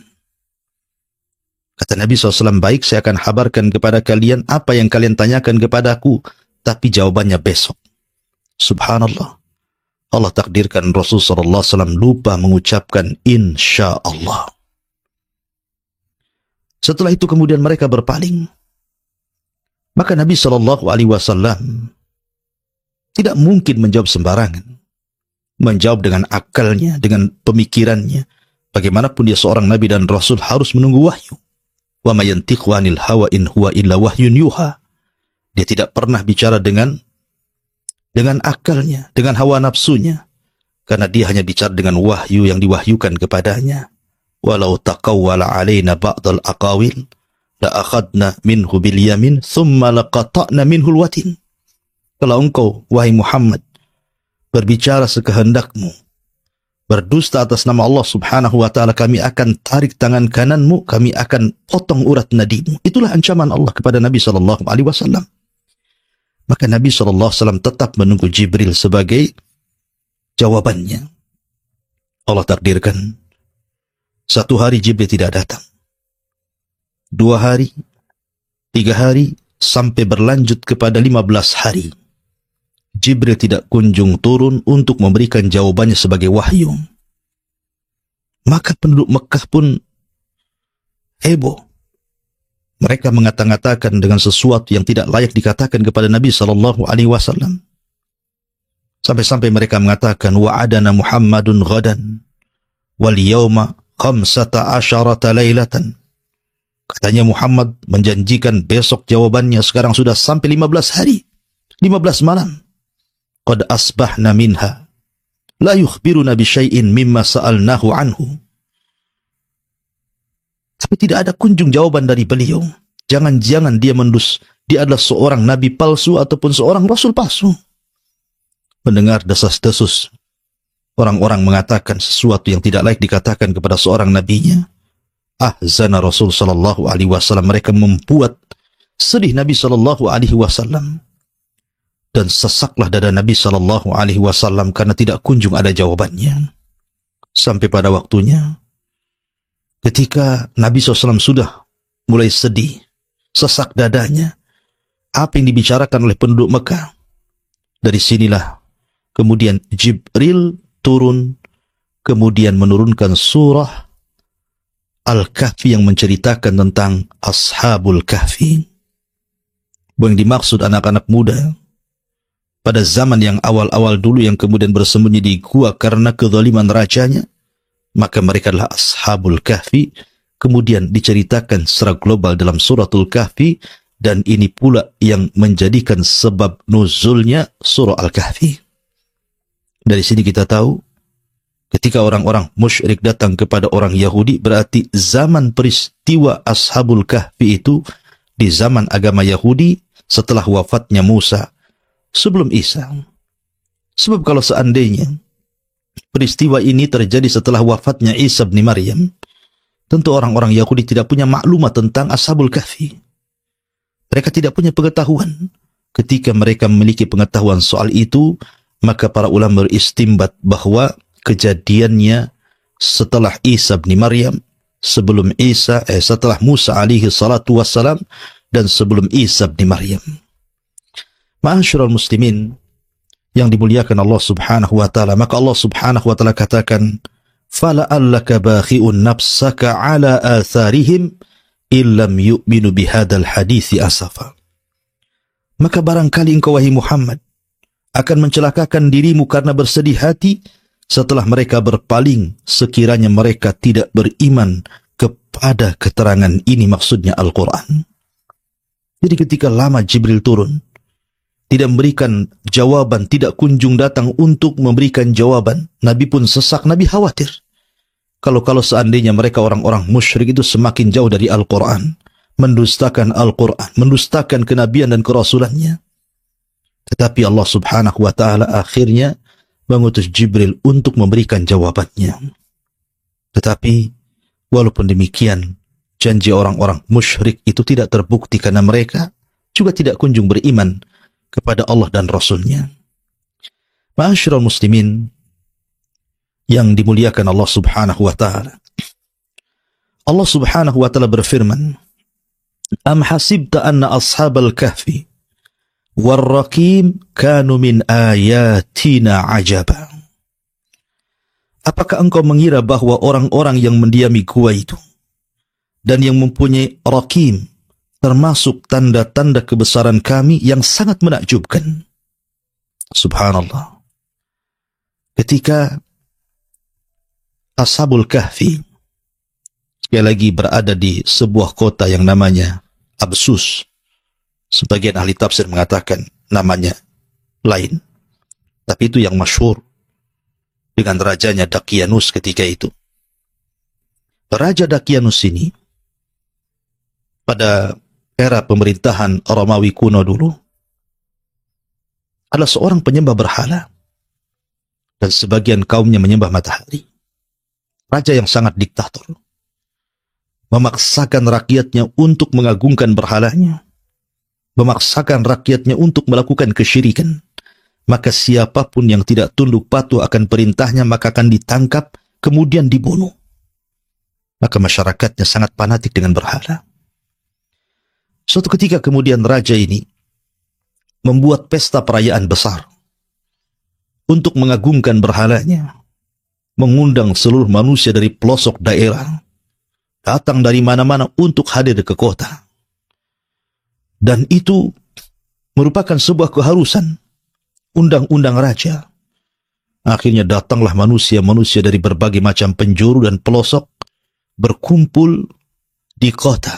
Kata Nabi SAW, baik, saya akan kabarkan kepada kalian apa yang kalian tanyakan kepadaku, tapi jawabannya besok. Subhanallah. Allah takdirkan Rasulullah SAW lupa mengucapkan insya Allah. Setelah itu kemudian mereka berpaling. Maka Nabi SAW tidak mungkin menjawab sembarangan. Menjawab dengan akalnya, dengan pemikirannya. Bagaimanapun dia seorang Nabi dan Rasul harus menunggu wahyu. Wa ma yantiqu 'anil hawa in huwa illa wahyun yuha. Dia tidak pernah bicara dengan akalnya, dengan hawa nafsunya. Karena dia hanya bicara dengan wahyu yang diwahyukan kepadanya. Walau taqawwala 'alaina ba'dal aqawil la akhadna minhu bil yamin thumma laqata'na minhu al watin. Kalau engkau, wahai Muhammad, berbicara sekehendakmu, berdusta atas nama Allah Subhanahu wa ta'ala, kami akan tarik tangan kananmu, kami akan potong urat nadimu. Itulah ancaman Allah kepada Nabi SAW. Maka Nabi SAW tetap menunggu Jibril sebagai jawabannya. Allah takdirkan, satu hari Jibril tidak datang. 2 hari, 3 hari, sampai berlanjut kepada 15 hari. Jibril tidak kunjung turun untuk memberikan jawabannya sebagai wahyu. Maka penduduk Mekah pun heboh. Mereka mengata-ngatakan dengan sesuatu yang tidak layak dikatakan kepada Nabi SAW. Sampai-sampai mereka mengatakan, wa'adana Muhammadun ghadan wal yawma 15 lailatan. Katanya Muhammad menjanjikan besok jawabannya, sekarang sudah sampai 15 hari, 15 malam. Qad asbahna minha la yukhbiruna bi syai'in mimma sa'alnahu anhu. Tapi tidak ada kunjung jawaban dari beliau. Jangan-jangan dia adalah seorang nabi palsu ataupun seorang rasul palsu. Mendengar desas-desus orang-orang mengatakan sesuatu yang tidak layak dikatakan kepada seorang nabinya, ahzana Rasul sallallahu alaihi wasallam. Mereka membuat sedih Nabi sallallahu alaihi wasallam, dan sesaklah dada Nabi sallallahu alaihi wasallam karena tidak kunjung ada jawabannya. Sampai pada waktunya ketika Nabi SAW sudah mulai sedih, sesak dadanya, apa yang dibicarakan oleh penduduk Mekah, dari sinilah kemudian Jibril turun, kemudian menurunkan surah Al-Kahfi yang menceritakan tentang Ashabul Kahfi. Yang dimaksud anak-anak muda pada zaman yang awal-awal dulu yang kemudian bersembunyi di gua karena kezaliman rajanya, maka mereka adalah Ashabul Kahfi. Kemudian diceritakan secara global dalam suratul Kahfi, dan ini pula yang menjadikan sebab nuzulnya surah Al-Kahfi. Dari sini kita tahu, ketika orang-orang musyrik datang kepada orang Yahudi, berarti zaman peristiwa Ashabul Kahfi itu di zaman agama Yahudi setelah wafatnya Musa, sebelum Isa. Sebab kalau seandainya peristiwa ini terjadi setelah wafatnya Isa bin Maryam, tentu orang-orang Yahudi tidak punya maklumat tentang Ashabul Kahfi. Mereka tidak punya pengetahuan. Ketika mereka memiliki pengetahuan soal itu, maka para ulama beristimbat bahwa kejadiannya setelah Isa bin Maryam, sebelum setelah Musa alaihi salatu wassalam, dan sebelum Isa bin Maryam. Ma'asyiral muslimin yang dimuliakan Allah Subhanahu wa taala, maka Allah Subhanahu wa taala katakan, fala'allaka bakhi'un nafsaka ala atharihim illam yu'minu bihadzal hadithi asafa. Maka barangkali engkau wahai Muhammad akan mencelakakan dirimu karena bersedih hati setelah mereka berpaling, sekiranya mereka tidak beriman kepada keterangan ini, maksudnya Al-Quran. Jadi ketika lama Jibril turun, tidak memberikan jawaban, tidak kunjung datang untuk memberikan jawaban, Nabi pun sesak, Nabi khawatir. Kalau seandainya mereka orang-orang musyrik itu semakin jauh dari Al-Quran, mendustakan Al-Quran, mendustakan kenabian dan kerasulannya. Tetapi Allah Subhanahu wa ta'ala akhirnya mengutus Jibril untuk memberikan jawabannya. Tetapi walaupun demikian, janji orang-orang musyrik itu tidak terbukti karena mereka juga tidak kunjung beriman kepada Allah dan Rasulnya. Ma'asyiral muslimin yang dimuliakan Allah Subhanahu wa taala. Allah Subhanahu wa taala berfirman, "Am hasibta anna ashabal kahfi war-raqim kanu min ayatina ajaba." Apakah engkau mengira bahwa orang-orang yang mendiami gua itu dan yang mempunyai raqim termasuk tanda-tanda kebesaran kami yang sangat menakjubkan? Subhanallah. Ketika Ashabul Kahfi sekali lagi berada di sebuah kota yang namanya Absus. Sebagian ahli tafsir mengatakan namanya lain, tapi itu yang masyhur dengan rajanya Dakianus ketika itu. Raja Dakianus ini pada era pemerintahan Romawi kuno dulu adalah seorang penyembah berhala dan sebagian kaumnya menyembah matahari. Raja yang sangat diktator, memaksakan rakyatnya untuk mengagungkan berhalanya, memaksakan rakyatnya untuk melakukan kesyirikan. Maka siapapun yang tidak tunduk patuh akan perintahnya maka akan ditangkap kemudian dibunuh. Maka masyarakatnya sangat fanatik dengan berhala. Suatu ketika kemudian raja ini membuat pesta perayaan besar untuk mengagungkan berhalanya, mengundang seluruh manusia dari pelosok daerah, datang dari mana-mana untuk hadir ke kota. Dan itu merupakan sebuah keharusan, undang-undang raja. Akhirnya datanglah manusia-manusia dari berbagai macam penjuru dan pelosok berkumpul di kota.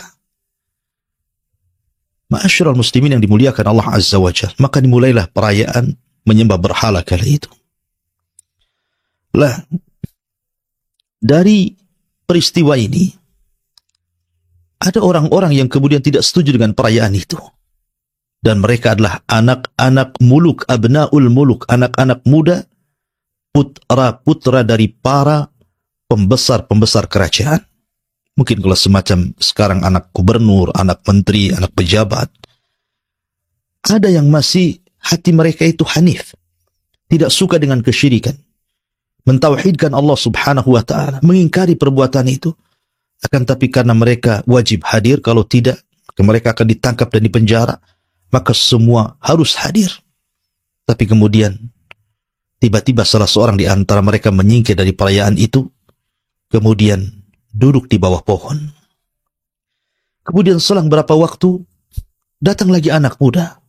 Ma'asyiral muslimin yang dimuliakan Allah Azza wa Jalla, maka dimulailah perayaan menyembah berhala kala itu. Lah, dari peristiwa ini ada orang-orang yang kemudian tidak setuju dengan perayaan itu. Dan mereka adalah anak-anak muluk, abnaul muluk, anak-anak muda, putra-putra dari para pembesar-pembesar kerajaan. Mungkin kalau semacam sekarang anak gubernur, anak menteri, anak pejabat. Ada yang masih hati mereka itu hanif, tidak suka dengan kesyirikan, mentauhidkan Allah Subhanahu wa ta'ala, mengingkari perbuatan itu. Akan tapi karena mereka wajib hadir, kalau tidak mereka akan ditangkap dan dipenjara, maka semua harus hadir. Tapi kemudian tiba-tiba salah seorang di antara mereka menyingkir dari perayaan itu, kemudian duduk di bawah pohon. Kemudian selang berapa waktu datang lagi anak muda,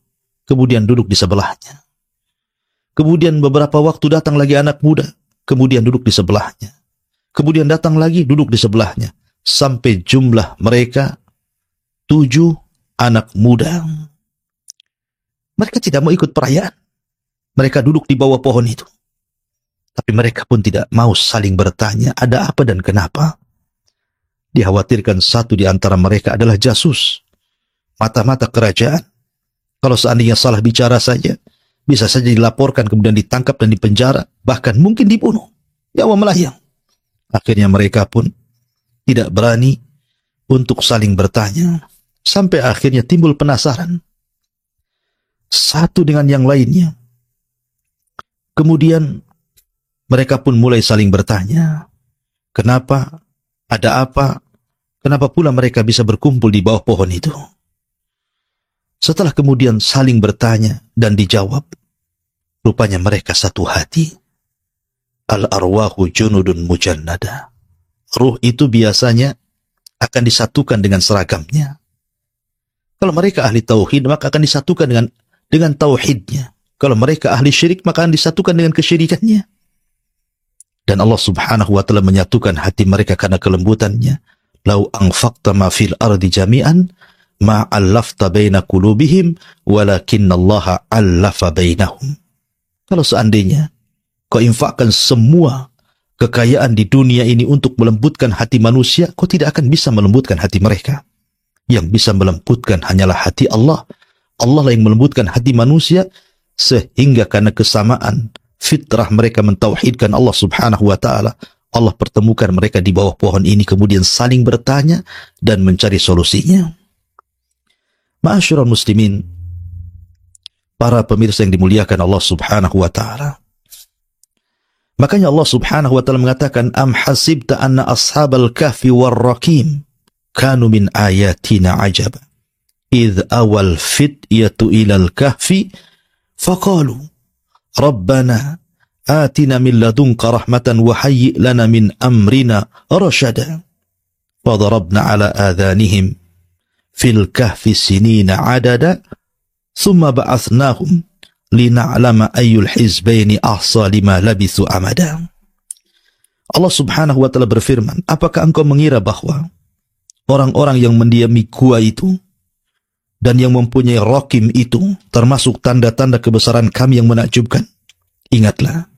kemudian duduk di sebelahnya. Kemudian beberapa waktu datang lagi anak muda, kemudian duduk di sebelahnya. Kemudian datang lagi duduk di sebelahnya, sampai jumlah mereka 7 anak muda. Mereka tidak mau ikut perayaan. Mereka duduk di bawah pohon itu. Tapi mereka pun tidak mau saling bertanya ada apa dan kenapa. Dikhawatirkan satu di antara mereka adalah jasus, mata-mata kerajaan. Kalau seandainya salah bicara saja, bisa saja dilaporkan, kemudian ditangkap dan dipenjara, bahkan mungkin dibunuh, nyawa melayang. Akhirnya mereka pun tidak berani untuk saling bertanya, sampai akhirnya timbul penasaran satu dengan yang lainnya. Kemudian mereka pun mulai saling bertanya, kenapa, ada apa, kenapa pula mereka bisa berkumpul di bawah pohon itu. Setelah kemudian saling bertanya dan dijawab, rupanya mereka satu hati. Al-arwahu junudun mujannada. Ruh itu biasanya akan disatukan dengan seragamnya. Kalau mereka ahli tauhid, maka akan disatukan dengan tauhidnya. Kalau mereka ahli syirik, maka akan disatukan dengan kesyirikannya. Dan Allah Subhanahu wa ta'ala menyatukan hati mereka karena kelembutannya. Lau anfaqta ma fil ardi jami'an ma 'allafta baina qulubihim walakinallaha 'allafa bainahum. Kalau seandainya kau infakkan semua kekayaan di dunia ini untuk melembutkan hati manusia, kau tidak akan bisa melembutkan hati mereka. Yang bisa melembutkan hanyalah hati Allah. Allah lah yang melembutkan hati manusia, sehingga karena kesamaan fitrah mereka mentauhidkan Allah Subhanahu wa ta'ala, Allah pertemukan mereka di bawah pohon ini, kemudian saling bertanya dan mencari solusinya. Ma'asyiral muslimin, para pemirsa yang dimuliakan Allah Subhanahu wa ta'ala, Makanya Allah Subhanahu wa taala mengatakan, am hasibta anna ashabal kahfi war raqim kanu min ayatina ajaba idh awal fityatu ilal kahfi faqalu rabbana atina min ladunka rahmatan wa hayyi' lana min amrina rashada fadarabna ala adhanihim fil kahfi sinina adada thumma ba'athnahum lina'lama ayyul hizbaini ahsa lima labithu amada. Allah Subhanahu wa taala berfirman, apakah engkau mengira bahwa orang-orang yang mendiami gua itu dan yang mempunyai rakim itu termasuk tanda-tanda kebesaran kami yang menakjubkan? Ingatlah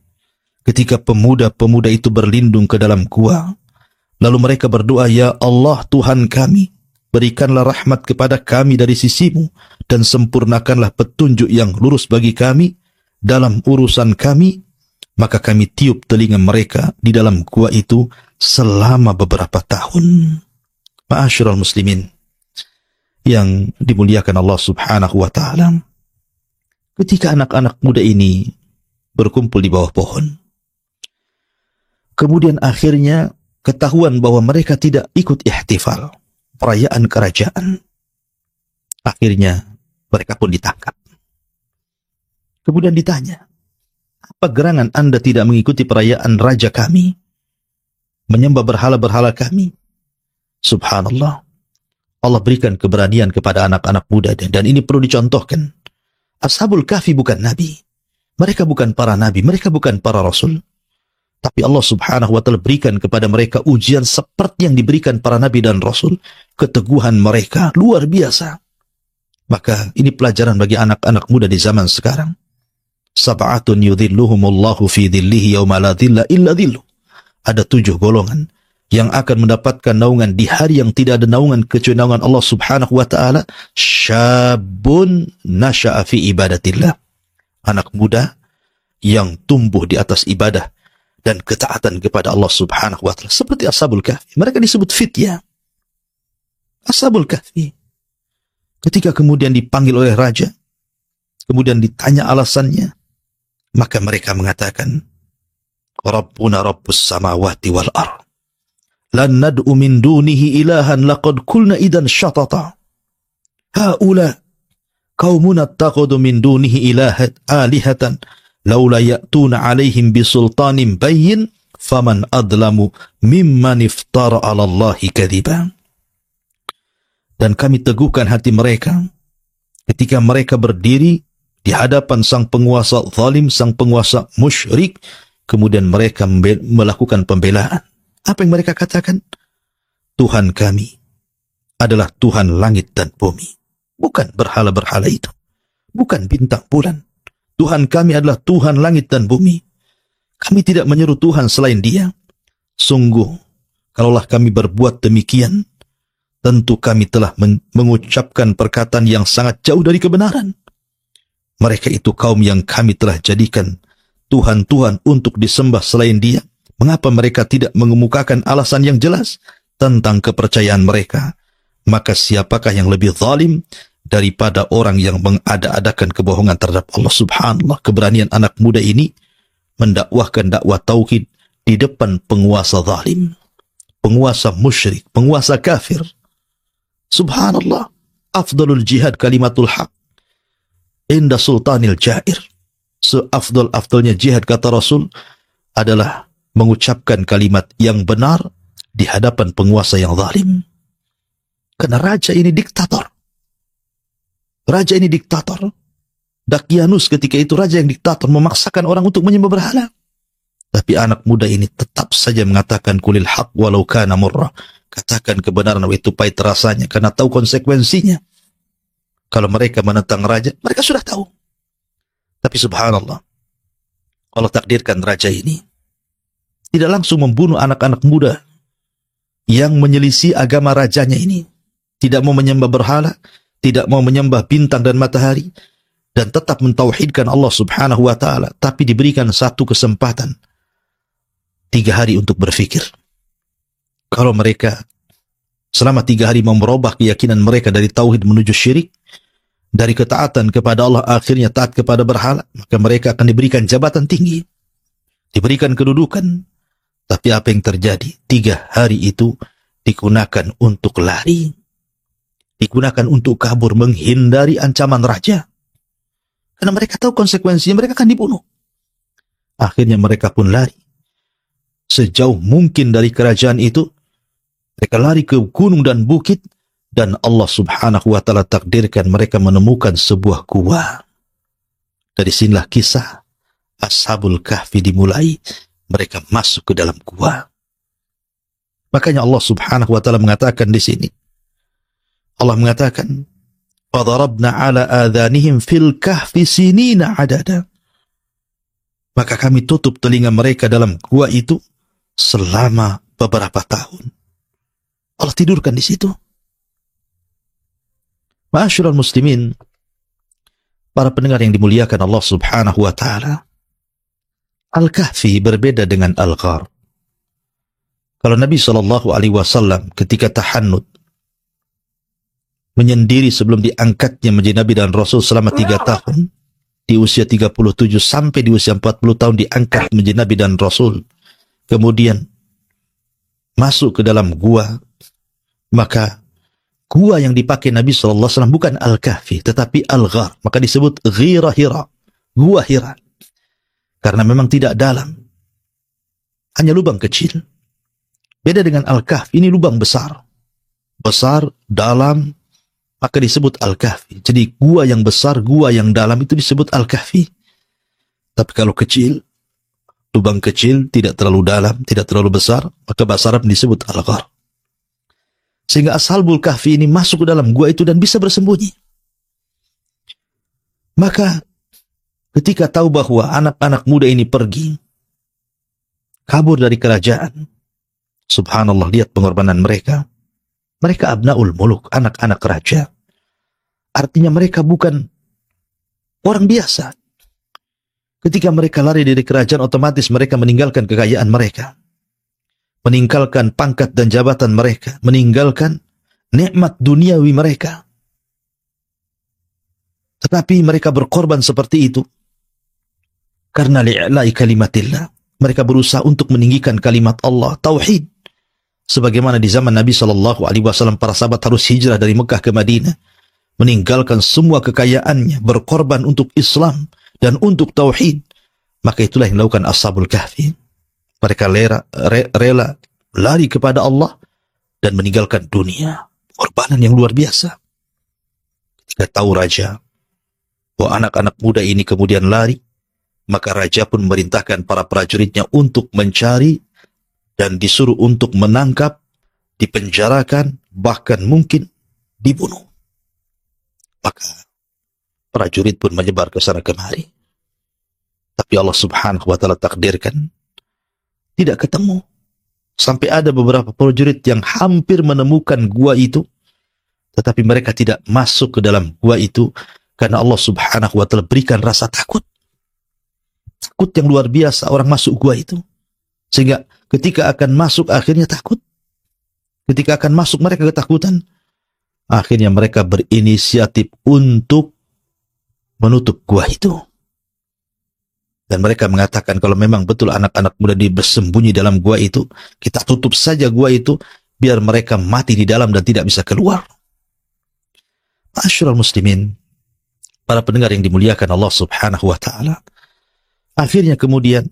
ketika pemuda-pemuda itu berlindung ke dalam gua, lalu mereka berdoa, ya Allah Tuhan kami, berikanlah rahmat kepada kami dari sisimu dan sempurnakanlah petunjuk yang lurus bagi kami dalam urusan kami. Maka kami tiup telinga mereka di dalam gua itu selama beberapa tahun. Ma'asyiral muslimin yang dimuliakan Allah Subhanahu wa taala, ketika anak-anak muda ini berkumpul di bawah pohon, kemudian akhirnya ketahuan bahwa mereka tidak ikut ihtifal perayaan kerajaan. Akhirnya mereka pun ditangkap. Kemudian ditanya, apa gerangan Anda tidak mengikuti perayaan raja kami, menyembah berhala-berhala kami? Subhanallah, Allah berikan keberanian kepada anak-anak muda, dan ini perlu dicontohkan. Ashabul Kahfi bukan nabi, mereka bukan para nabi, mereka bukan para rasul, tapi Allah Subhanahu wa taala berikan kepada mereka ujian seperti yang diberikan para nabi dan rasul. Keteguhan mereka luar biasa. Maka ini pelajaran bagi anak-anak muda di zaman sekarang. Sab'atun yudhilluhumullahu fi dhillihi yawma la dhilla illa dhilluh. Ada 7 golongan yang akan mendapatkan naungan di hari yang tidak ada naungan kecuali naungan Allah Subhanahu wa taala. Syabun nasha'a fi ibadatillah. Anak muda yang tumbuh di atas ibadah dan ketaatan kepada Allah Subhanahu wa taala, seperti Ashabul Kahfi. Mereka disebut fityah. Ashabul Kahfi. Ketika kemudian dipanggil oleh raja, kemudian ditanya alasannya, maka mereka mengatakan, Rabbuna Rabbus samawati wal ardh, lan nad'u min dunihi ilahan laqad kulna idan syatata. Haula qaumuna taqadu min dunihi alihatan laula ya'tuna alaihim bisultanin bayyin faman adlamu mimman iftara 'ala Allahi kadziba. Dan kami teguhkan hati mereka ketika mereka berdiri di hadapan sang penguasa zalim, sang penguasa musyrik, kemudian mereka melakukan pembelaan. Apa yang mereka katakan? Tuhan kami adalah Tuhan langit dan bumi, bukan berhala-berhala itu, bukan bintang bulan. Tuhan kami adalah Tuhan langit dan bumi. Kami tidak menyeru Tuhan selain Dia. Sungguh, kalaulah kami berbuat demikian, tentu kami telah mengucapkan perkataan yang sangat jauh dari kebenaran. Mereka itu kaum yang kami telah jadikan Tuhan-Tuhan untuk disembah selain Dia. Mengapa mereka tidak mengemukakan alasan yang jelas tentang kepercayaan mereka? Maka siapakah yang lebih zalim daripada orang yang mengada-adakan kebohongan terhadap Allah? Subhanallah, keberanian anak muda ini mendakwahkan dakwah tauhid di depan penguasa zalim, penguasa musyrik, penguasa kafir. Subhanallah, afdalul jihad kalimatul haq inda sultanil jair. Seafdal-afdalnya jihad, kata Rasul, adalah mengucapkan kalimat yang benar di hadapan penguasa yang zalim. Karena raja ini diktator. Raja ini diktator. Dakyanus ketika itu raja yang diktator, memaksakan orang untuk menyembah berhala. Tapi anak muda ini tetap saja mengatakan kulil haq walau kana murra. Katakan kebenaran itu pahit rasanya, karena tahu konsekuensinya. Kalau mereka menentang raja, mereka sudah tahu. Tapi subhanallah, Allah takdirkan raja ini tidak langsung membunuh anak-anak muda yang menyelisih agama rajanya ini. Tidak mau menyembah berhala, tidak mau menyembah bintang dan matahari, dan tetap mentauhidkan Allah Subhanahu wa taala, tapi diberikan satu kesempatan 3 hari untuk berfikir. Kalau mereka selama 3 hari mau merubah keyakinan mereka dari tauhid menuju syirik, dari ketaatan kepada Allah akhirnya taat kepada berhala, maka mereka akan diberikan jabatan tinggi. diberikan kedudukan. Tapi apa yang terjadi? 3 hari itu digunakan untuk lari, digunakan untuk kabur, menghindari ancaman raja. Karena mereka tahu konsekuensinya, mereka akan dibunuh. Akhirnya mereka pun lari sejauh mungkin dari kerajaan itu. Mereka lari ke gunung dan bukit, dan Allah subhanahu wa ta'ala takdirkan mereka menemukan sebuah gua. Dari sinilah kisah Ashabul Kahfi dimulai. Mereka masuk ke dalam gua. Makanya Allah subhanahu wa ta'ala mengatakan di sini, Allah mengatakan, فَضَرَبْنَا عَلَىٰ آذَانِهِمْ فِي الْكَهْفِ سِنِينَ عَدَدًا. Maka kami tutup telinga mereka dalam gua itu selama beberapa tahun. Allah tidurkan di situ. Ma'asyiral muslimin, para pendengar yang dimuliakan Allah subhanahu wa ta'ala, Al-Kahfi berbeda dengan Al-Ghar. Kalau Nabi SAW ketika tahannut, menyendiri sebelum diangkatnya menjadi Nabi dan Rasul selama 3 tahun, di usia 37 sampai di usia 40 tahun diangkat menjadi Nabi dan Rasul, kemudian masuk ke dalam gua, maka gua yang dipakai Nabi SAW bukan Al-Kahfi, tetapi Al-Ghar. Maka disebut Ghira Hira, gua Hira. Karena memang tidak dalam, hanya lubang kecil. Beda dengan Al-Kahfi, ini lubang besar. Besar, dalam, maka disebut Al-Kahfi. Jadi gua yang besar, gua yang dalam itu disebut Al-Kahfi. Tapi kalau kecil, lubang kecil, tidak terlalu dalam, tidak terlalu besar, maka bahasa Arab disebut Al-Ghar. Sehingga Ashabul Kahfi ini masuk ke dalam gua itu dan bisa bersembunyi. Maka ketika tahu bahwa anak-anak muda ini pergi, kabur dari kerajaan, subhanallah, lihat pengorbanan mereka. Mereka abnaul muluk, anak-anak raja. Artinya mereka bukan orang biasa. Ketika mereka lari dari kerajaan, otomatis mereka meninggalkan kekayaan mereka, meninggalkan pangkat dan jabatan mereka, meninggalkan nikmat duniawi mereka. Tetapi mereka berkorban seperti itu karena li'la'i kalimatillah. Mereka berusaha untuk meninggikan kalimat Allah, tauhid. Sebagaimana di zaman Nabi SAW, para sahabat harus hijrah dari Mekah ke Madinah, meninggalkan semua kekayaannya, berkorban untuk Islam dan untuk tauhid. Maka itulah yang dilakukan Ashabul Kahfi. Mereka rela lari kepada Allah dan meninggalkan dunia. Korbanan yang luar biasa. Ketika tahu raja bahwa anak-anak muda ini kemudian lari, maka raja pun memerintahkan para prajuritnya untuk mencari dan disuruh untuk menangkap, dipenjarakan, bahkan mungkin dibunuh. Maka prajurit pun menyebar ke sana kemari. Tapi Allah subhanahu wa ta'ala takdirkan tidak ketemu. Sampai ada beberapa prajurit yang hampir menemukan gua itu, tetapi mereka tidak masuk ke dalam gua itu karena Allah subhanahu wa ta'ala berikan rasa takut. Takut yang luar biasa orang masuk gua itu. Sehingga ketika akan masuk akhirnya takut. Ketika akan masuk mereka ketakutan. Akhirnya mereka berinisiatif untuk menutup gua itu. Dan mereka mengatakan kalau memang betul anak-anak muda bersembunyi dalam gua itu, kita tutup saja gua itu biar mereka mati di dalam dan tidak bisa keluar. Ma'asyiral muslimin, para pendengar yang dimuliakan Allah subhanahu wa ta'ala, akhirnya kemudian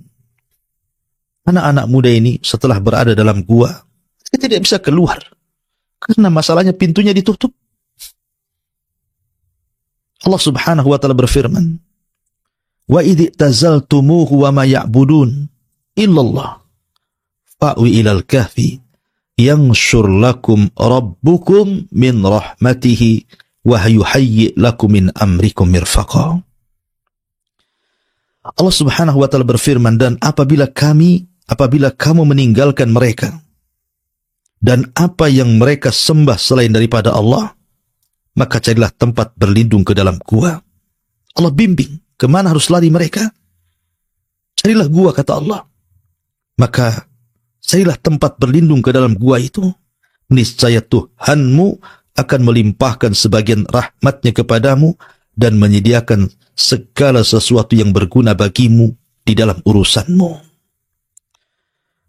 anak-anak muda ini setelah berada dalam gua, mereka tidak bisa keluar karena masalahnya pintunya ditutup. Allah subhanahu wa ta'ala berfirman, wa idh tazaltumuhu wa ma ya'budun illallah fa'wi ilal kahfi yanshur lakum rabbukum min rahmatihi wa yuhayyi lakum min amrikum mirfaqa. Allah subhanahu wa ta'ala berfirman, dan apabila kamu meninggalkan mereka dan apa yang mereka sembah selain daripada Allah, maka carilah tempat berlindung ke dalam gua. Allah bimbing kemana harus lari mereka. Carilah gua, kata Allah. Maka carilah tempat berlindung ke dalam gua itu. Niscaya Tuhanmu akan melimpahkan sebagian rahmatnya kepadamu dan menyediakan segala sesuatu yang berguna bagimu di dalam urusanmu.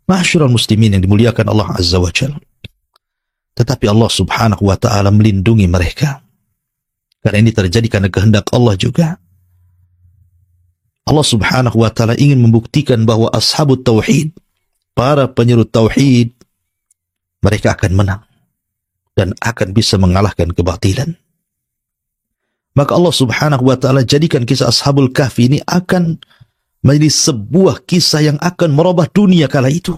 Ma'asyiral muslimin yang dimuliakan Allah Azza wa Jalla. Tetapi Allah Subhanahu wa ta'ala melindungi mereka. Karena ini terjadi karena kehendak Allah juga. Allah Subhanahu wa ta'ala ingin membuktikan bahwa ashabut tauhid, para penyeru tauhid, mereka akan menang dan akan bisa mengalahkan kebatilan. Maka Allah Subhanahu wa ta'ala jadikan kisah Ashabul Kahfi ini akan menjadi sebuah kisah yang akan merubah dunia kala itu.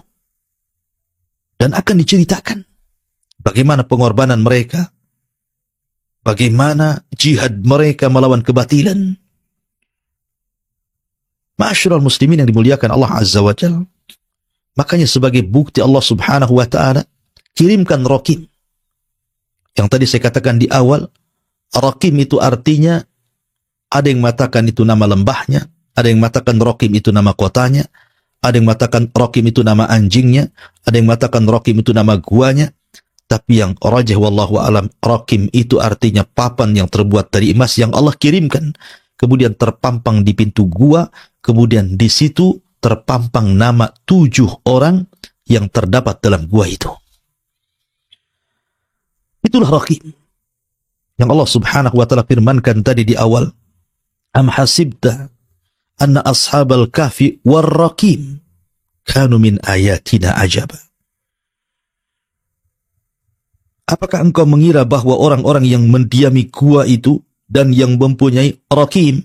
Dan akan diceritakan bagaimana pengorbanan mereka, bagaimana jihad mereka melawan kebatilan. Ma'asyiral muslimin yang dimuliakan Allah Azza wa Jalla. Makanya sebagai bukti Allah Subhanahu wa ta'ala kirimkan Raqim. Yang tadi saya katakan di awal, Raqim itu artinya, ada yang mengatakan itu nama lembahnya, ada yang mengatakan Raqim itu nama kotanya, ada yang mengatakan Raqim itu nama anjingnya, ada yang mengatakan Raqim itu nama guanya. Tapi yang rajih wallahu alam, Raqim itu artinya papan yang terbuat dari emas yang Allah kirimkan, kemudian terpampang di pintu gua, kemudian di situ terpampang nama 7 orang yang terdapat dalam gua itu. Itulah Raqim yang Allah Subhanahu wa ta'ala firmankan tadi di awal. Am hasibta anna ashabal kahfi war Raqim kanu min ayatina ajaba. Apakah engkau mengira bahwa orang-orang yang mendiami gua itu dan yang mempunyai Raqim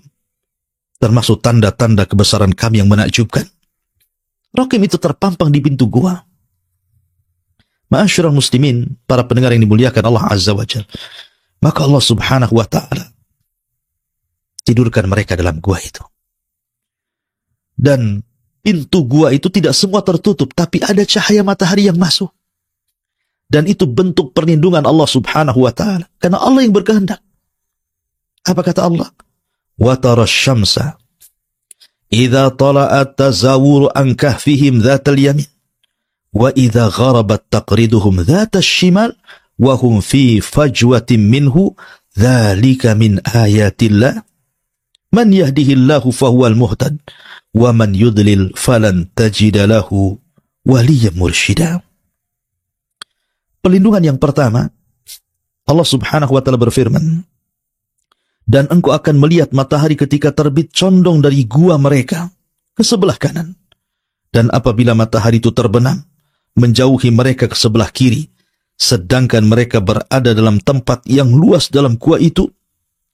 termasuk tanda-tanda kebesaran kami yang menakjubkan? Raqim itu terpampang di pintu gua. Ma'asyiral muslimin, para pendengar yang dimuliakan Allah Azza wa Jalla. Maka Allah Subhanahu wa ta'ala tidurkan mereka dalam gua itu. Dan pintu gua itu tidak semua tertutup, tapi ada cahaya matahari yang masuk. Dan itu bentuk perlindungan Allah Subhanahu wa ta'ala. Karena Allah yang berkehendak. Apa kata Allah? Wa tara syamsa idza tala'at tazawuru an kahfihim dhatal yamin wa idza gharabat taqriduhum dhatal shimal wa hum fi fajwatin minhu dzalika min ayatillah man yahdihillahu fahuwal muhtad wa man yudlil falan tajida lahu waliyyan mursyida. Perlindungan yang pertama, Allah Subhanahu wa ta'ala berfirman, dan engkau akan melihat matahari ketika terbit condong dari gua mereka ke sebelah kanan. Dan apabila matahari itu terbenam, menjauhi mereka ke sebelah kiri, sedangkan mereka berada dalam tempat yang luas dalam gua itu,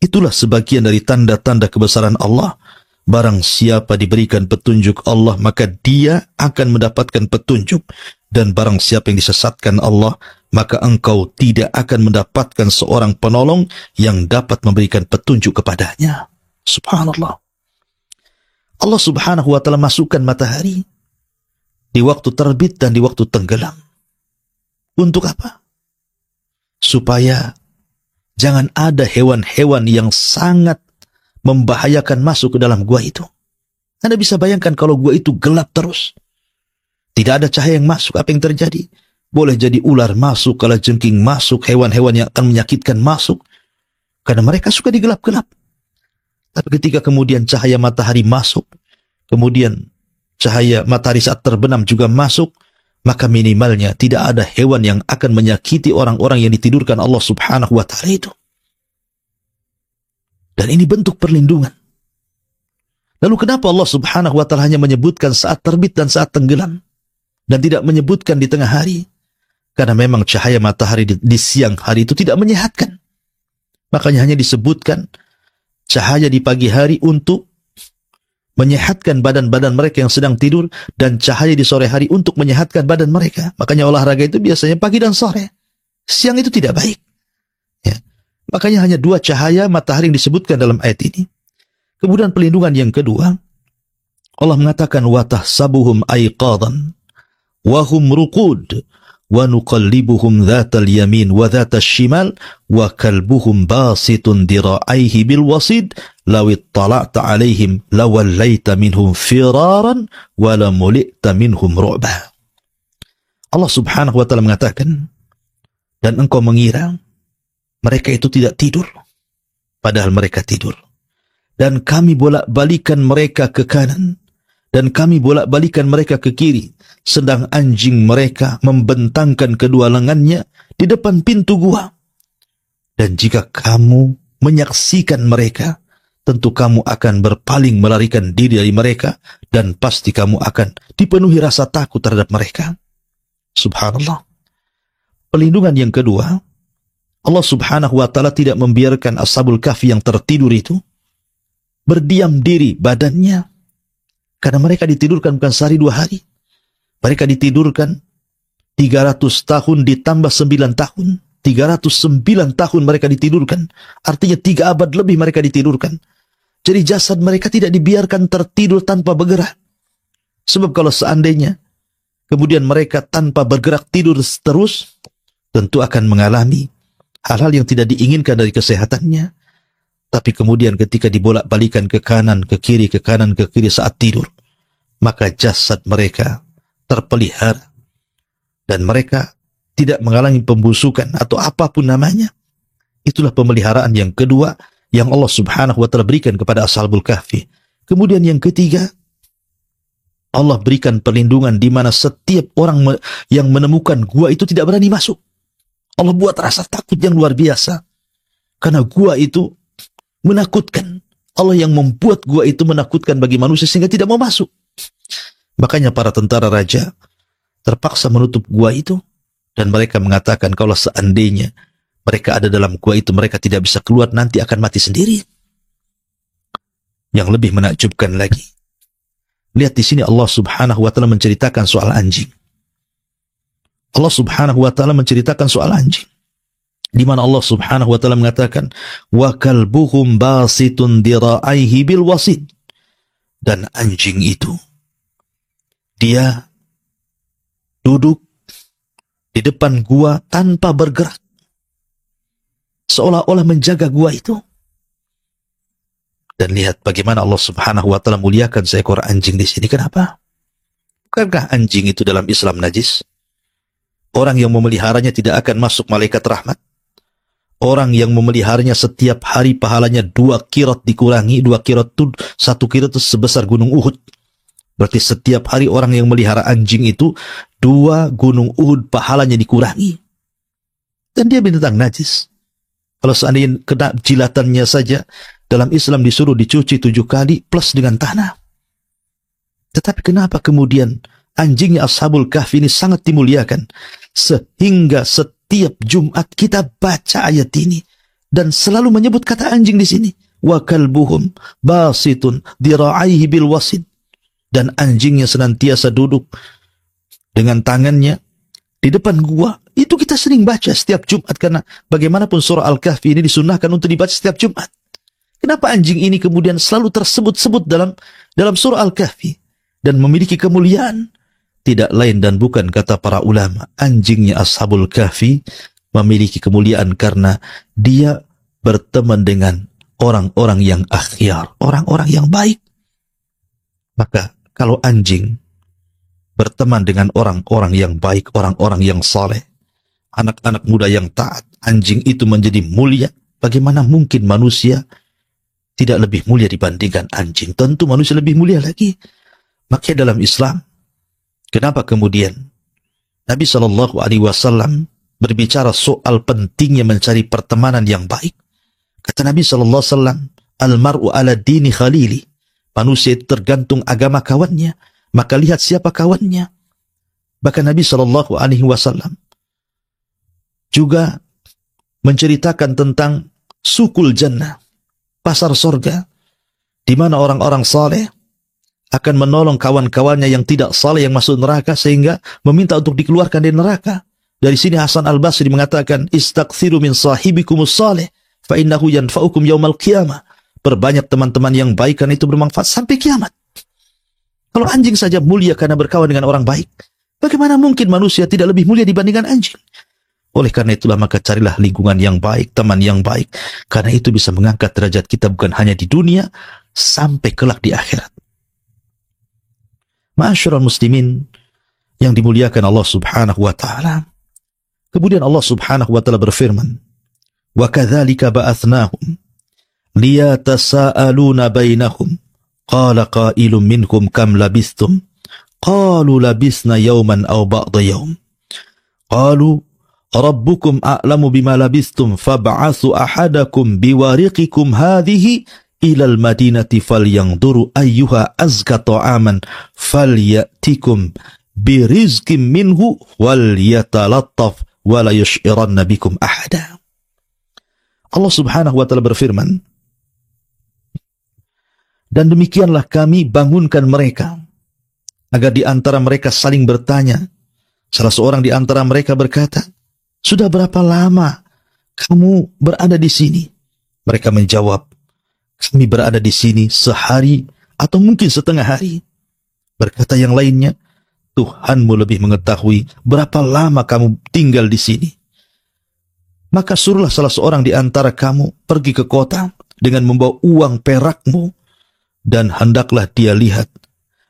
itulah sebagian dari tanda-tanda kebesaran Allah. Barang siapa diberikan petunjuk Allah, maka dia akan mendapatkan petunjuk. Dan barang siapa yang disesatkan Allah, maka engkau tidak akan mendapatkan seorang penolong yang dapat memberikan petunjuk kepadanya. Subhanallah. Allah Subhanahu wa ta'ala masukkan matahari di waktu terbit dan di waktu tenggelam. Untuk apa? Supaya jangan ada hewan-hewan yang sangat membahayakan masuk ke dalam gua itu. Anda bisa bayangkan kalau gua itu gelap terus. Tidak ada cahaya yang masuk, apa yang terjadi? Boleh jadi ular masuk, kalajengking masuk, hewan-hewan yang akan menyakitkan masuk. Karena mereka suka digelap-gelap. Tapi ketika kemudian cahaya matahari masuk, kemudian cahaya matahari saat terbenam juga masuk, maka minimalnya tidak ada hewan yang akan menyakiti orang-orang yang ditidurkan Allah Subhanahu wa ta'ala itu. Dan ini bentuk perlindungan. Lalu kenapa Allah Subhanahu wa ta'ala hanya menyebutkan saat terbit dan saat tenggelam? Dan tidak menyebutkan di tengah hari? Karena memang cahaya matahari di siang hari itu tidak menyehatkan. Makanya hanya disebutkan cahaya di pagi hari untuk menyehatkan badan-badan mereka yang sedang tidur, dan cahaya di sore hari untuk menyehatkan badan mereka. Makanya olahraga itu biasanya pagi dan sore. Siang itu tidak baik. Ya. Makanya hanya 2 cahaya matahari yang disebutkan dalam ayat ini. Kemudian pelindungan yang kedua, Allah mengatakan wa tahsabuhum aiqadan wa hum ruqud wa nuqallibuhum dhatal yamin wa dhatal shimal wa kalbuhum basitun dira'aihi bil wasid law ittala'ta alaihim lawallaita minhum firaran wa lamuli'ta minhum ru'ba. Allah Subhanahu wa ta'ala mengatakan, dan engkau mengira mereka itu tidak tidur, padahal mereka tidur. Dan kami bolak-balikan mereka ke kanan, dan kami bolak-balikan mereka ke kiri, sedang anjing mereka membentangkan kedua lengannya di depan pintu gua. Dan jika kamu menyaksikan mereka, tentu kamu akan berpaling melarikan diri dari mereka, dan pasti kamu akan dipenuhi rasa takut terhadap mereka. Subhanallah. Pelindungan yang kedua, Allah subhanahu wa ta'ala tidak membiarkan Ashabul Kahfi yang tertidur itu berdiam diri badannya, karena mereka ditidurkan bukan sehari 2 hari. Mereka ditidurkan 300 tahun ditambah 9 tahun. 309 tahun mereka ditidurkan. Artinya 3 abad lebih mereka ditidurkan. Jadi jasad mereka tidak dibiarkan tertidur tanpa bergerak. Sebab kalau seandainya kemudian mereka tanpa bergerak tidur terus, tentu akan mengalami hal-hal yang tidak diinginkan dari kesehatannya. Tapi kemudian ketika dibolak-balikan ke kanan, ke kiri, ke kanan, ke kiri saat tidur, maka jasad mereka terpelihara dan mereka tidak mengalami pembusukan atau apapun namanya. Itulah pemeliharaan yang kedua yang Allah subhanahu wa ta'ala berikan kepada Ashabul Kahfi. Kemudian yang ketiga, Allah berikan perlindungan di mana setiap orang yang menemukan gua itu tidak berani masuk. Allah buat rasa takut yang luar biasa. Karena gua itu menakutkan. Allah yang membuat gua itu menakutkan bagi manusia sehingga tidak mau masuk. Makanya para tentara raja terpaksa menutup gua itu, dan mereka mengatakan kalau seandainya mereka ada dalam gua itu, mereka tidak bisa keluar, nanti akan mati sendiri. Yang lebih menakjubkan lagi, lihat di sini Allah subhanahu wa ta'ala menceritakan soal anjing. Allah subhanahu wa ta'ala menceritakan soal anjing, di mana Allah subhanahu wa ta'ala mengatakan, wa kalbuhum basitun dira'aihi bil wasid. Dan anjing itu, dia duduk di depan gua tanpa bergerak, seolah-olah menjaga gua itu. Dan lihat bagaimana Allah subhanahu wa ta'ala muliakan seekor anjing di sini. Kenapa? Bukankah anjing itu dalam Islam najis? Orang yang memeliharanya tidak akan masuk malaikat rahmat. Orang yang memeliharanya setiap hari pahalanya 2 qirat dikurangi. 2 qirat itu, 1 qirat itu sebesar gunung Uhud. Berarti setiap hari orang yang melihara anjing itu 2 gunung Uhud pahalanya dikurangi. Dan dia binatang najis. Kalau seandainya kena jilatannya saja, dalam Islam disuruh dicuci 7 kali plus dengan tanah. Tetapi kenapa kemudian anjingnya Ashabul Kahfi ini sangat dimuliakan, sehingga setiap Jumat kita baca ayat ini dan selalu menyebut kata anjing di sini. Wa kalbuhum basitun dira'aihi bil wasid. Dan anjingnya senantiasa duduk dengan tangannya di depan gua. Itu kita sering baca setiap Jumat, karena bagaimanapun surah Al-Kahfi ini disunnahkan untuk dibaca setiap Jumat. Kenapa anjing ini kemudian selalu tersebut-sebut dalam surah Al-Kahfi dan memiliki kemuliaan? Tidak lain dan bukan, kata para ulama, anjingnya Ashabul Kahfi memiliki kemuliaan karena dia berteman dengan orang-orang yang akhyar, orang-orang yang baik. Maka kalau anjing berteman dengan orang-orang yang baik, orang-orang yang saleh, anak-anak muda yang taat, anjing itu menjadi mulia. Bagaimana mungkin manusia tidak lebih mulia dibandingkan anjing? Tentu manusia lebih mulia lagi. Makanya dalam Islam, kenapa kemudian Nabi SAW berbicara soal pentingnya mencari pertemanan yang baik? Kata Nabi SAW, al-mar'u ala dini khalili. Manusia itu tergantung agama kawannya, maka lihat siapa kawannya. Bahkan Nabi SAW juga menceritakan tentang sukul jannah, pasar sorga, di mana orang-orang saleh akan menolong kawan-kawannya yang tidak saleh yang masuk neraka, sehingga meminta untuk dikeluarkan dari neraka. Dari sini Hasan Al-Basri mengatakan, istaghfiru min sahibikumus saleh fa innahu yanfa'ukum yaumal qiyamah. Perbanyak teman-teman yang baik, karena itu bermanfaat sampai kiamat. Kalau anjing saja mulia karena berkawan dengan orang baik, bagaimana mungkin manusia tidak lebih mulia dibandingkan anjing? Oleh karena itulah maka carilah lingkungan yang baik, teman yang baik, karena itu bisa mengangkat derajat kita bukan hanya di dunia, sampai kelak di akhirat. Ma'asyiral muslimin yang dimuliakan Allah subhanahu wa ta'ala. Kemudian Allah subhanahu wa ta'ala berfirman, wa kadzalika ba'athnahum liyatasaaluna bainahum Qala qailun minhum kam labistum? Qalu labisna yawman aw ba'da yawm. Qalu rabbukum a'lamu bima labistum fab'athu ahadakum biwariqikum hadhihi ilal madinati falyanzuru ayyuha azka ta'aman falyatikum birizqin minhu wal yatalattaf wala yush'iranna bikum ahada. Allah Subhanahu wa taala berfirman, dan demikianlah kami bangunkan mereka agar di antara mereka saling bertanya. Salah seorang di antara mereka berkata, sudah berapa lama kamu berada di sini? Mereka menjawab, kami berada di sini sehari atau mungkin setengah hari. Berkata yang lainnya, Tuhanmu lebih mengetahui berapa lama kamu tinggal di sini. Maka suruhlah salah seorang di antara kamu pergi ke kota dengan membawa uang perakmu, dan hendaklah dia lihat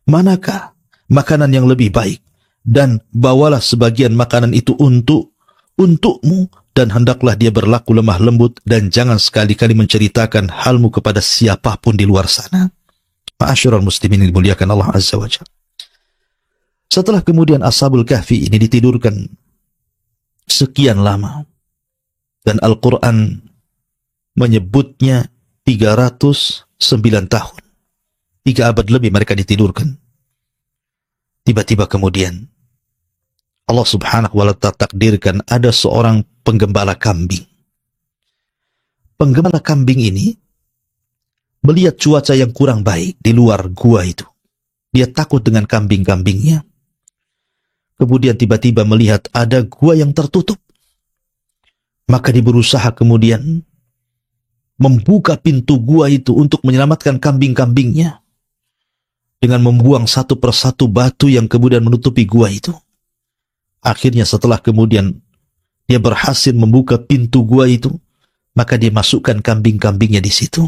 manakah makanan yang lebih baik, dan bawalah sebagian makanan itu untukmu, dan hendaklah dia berlaku lemah lembut, dan jangan sekali-kali menceritakan halmu kepada siapapun di luar sana. Ma'asyiral muslimin yang dimuliakan Allah Azza wa Jalla. Setelah kemudian Ashabul Kahfi ini ditidurkan sekian lama, dan Al-Quran menyebutnya 309 tahun, 3 abad lebih mereka ditidurkan. Tiba-tiba kemudian Allah Subhanahu wa ta'ala takdirkan ada seorang penggembala kambing. Penggembala kambing ini melihat cuaca yang kurang baik di luar gua itu. Dia takut dengan kambing-kambingnya. Kemudian tiba-tiba melihat ada gua yang tertutup. Maka dia berusaha kemudian membuka pintu gua itu untuk menyelamatkan kambing-kambingnya dengan membuang satu persatu batu yang kemudian menutupi gua itu. Akhirnya setelah kemudian dia berhasil membuka pintu gua itu, maka dia masukkan kambing-kambingnya di situ.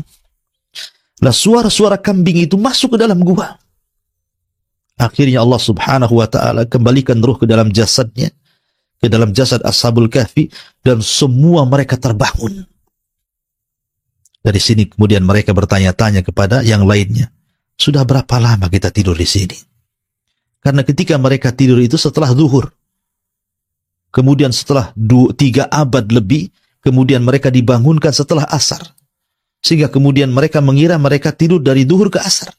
Nah, suara-suara kambing itu masuk ke dalam gua. Akhirnya Allah Subhanahu wa ta'ala kembalikan ruh ke dalam jasadnya, ke dalam jasad Ashabul Kahfi, dan semua mereka terbangun. Dari sini kemudian mereka bertanya-tanya kepada yang lainnya, sudah berapa lama kita tidur di sini? Karena ketika mereka tidur itu setelah zuhur, kemudian setelah 3 abad lebih, kemudian mereka dibangunkan setelah asar, sehingga kemudian mereka mengira mereka tidur dari zuhur ke asar.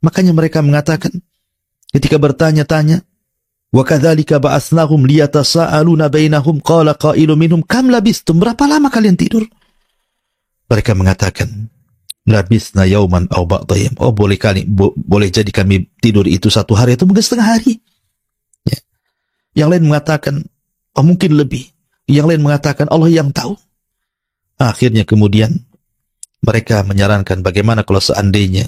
Makanya mereka mengatakan ketika bertanya-tanya, wa kadzalika ba'atsnahum liyatasaaluna bainahum qala qailun minhum kam labistum, berapa lama kalian tidur? Mereka mengatakan, labisna yauman aw ba'da yaum. Oh, boleh jadi kami tidur itu 1 hari atau mungkin setengah hari. Ya. Yang lain mengatakan, oh mungkin lebih. Yang lain mengatakan Allah yang tahu. Akhirnya kemudian mereka menyarankan, bagaimana kalau seandainya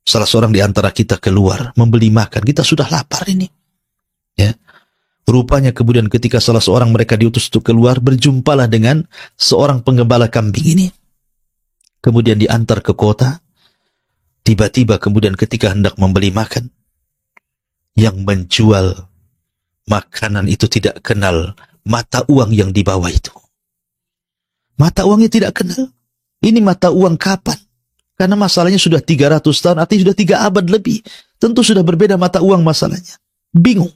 salah seorang di antara kita keluar membeli makan, kita sudah lapar ini. Ya. Rupanya kemudian ketika salah seorang mereka diutus untuk keluar, berjumpalah dengan seorang penggembala kambing ini. Kemudian diantar ke kota. Tiba-tiba kemudian ketika hendak membeli makan, yang menjual makanan itu tidak kenal mata uang yang dibawa itu. Mata uangnya tidak kenal. Ini mata uang kapan? Karena masalahnya sudah 300 tahun, artinya sudah 3 abad lebih. Tentu sudah berbeda mata uang masalahnya. Bingung.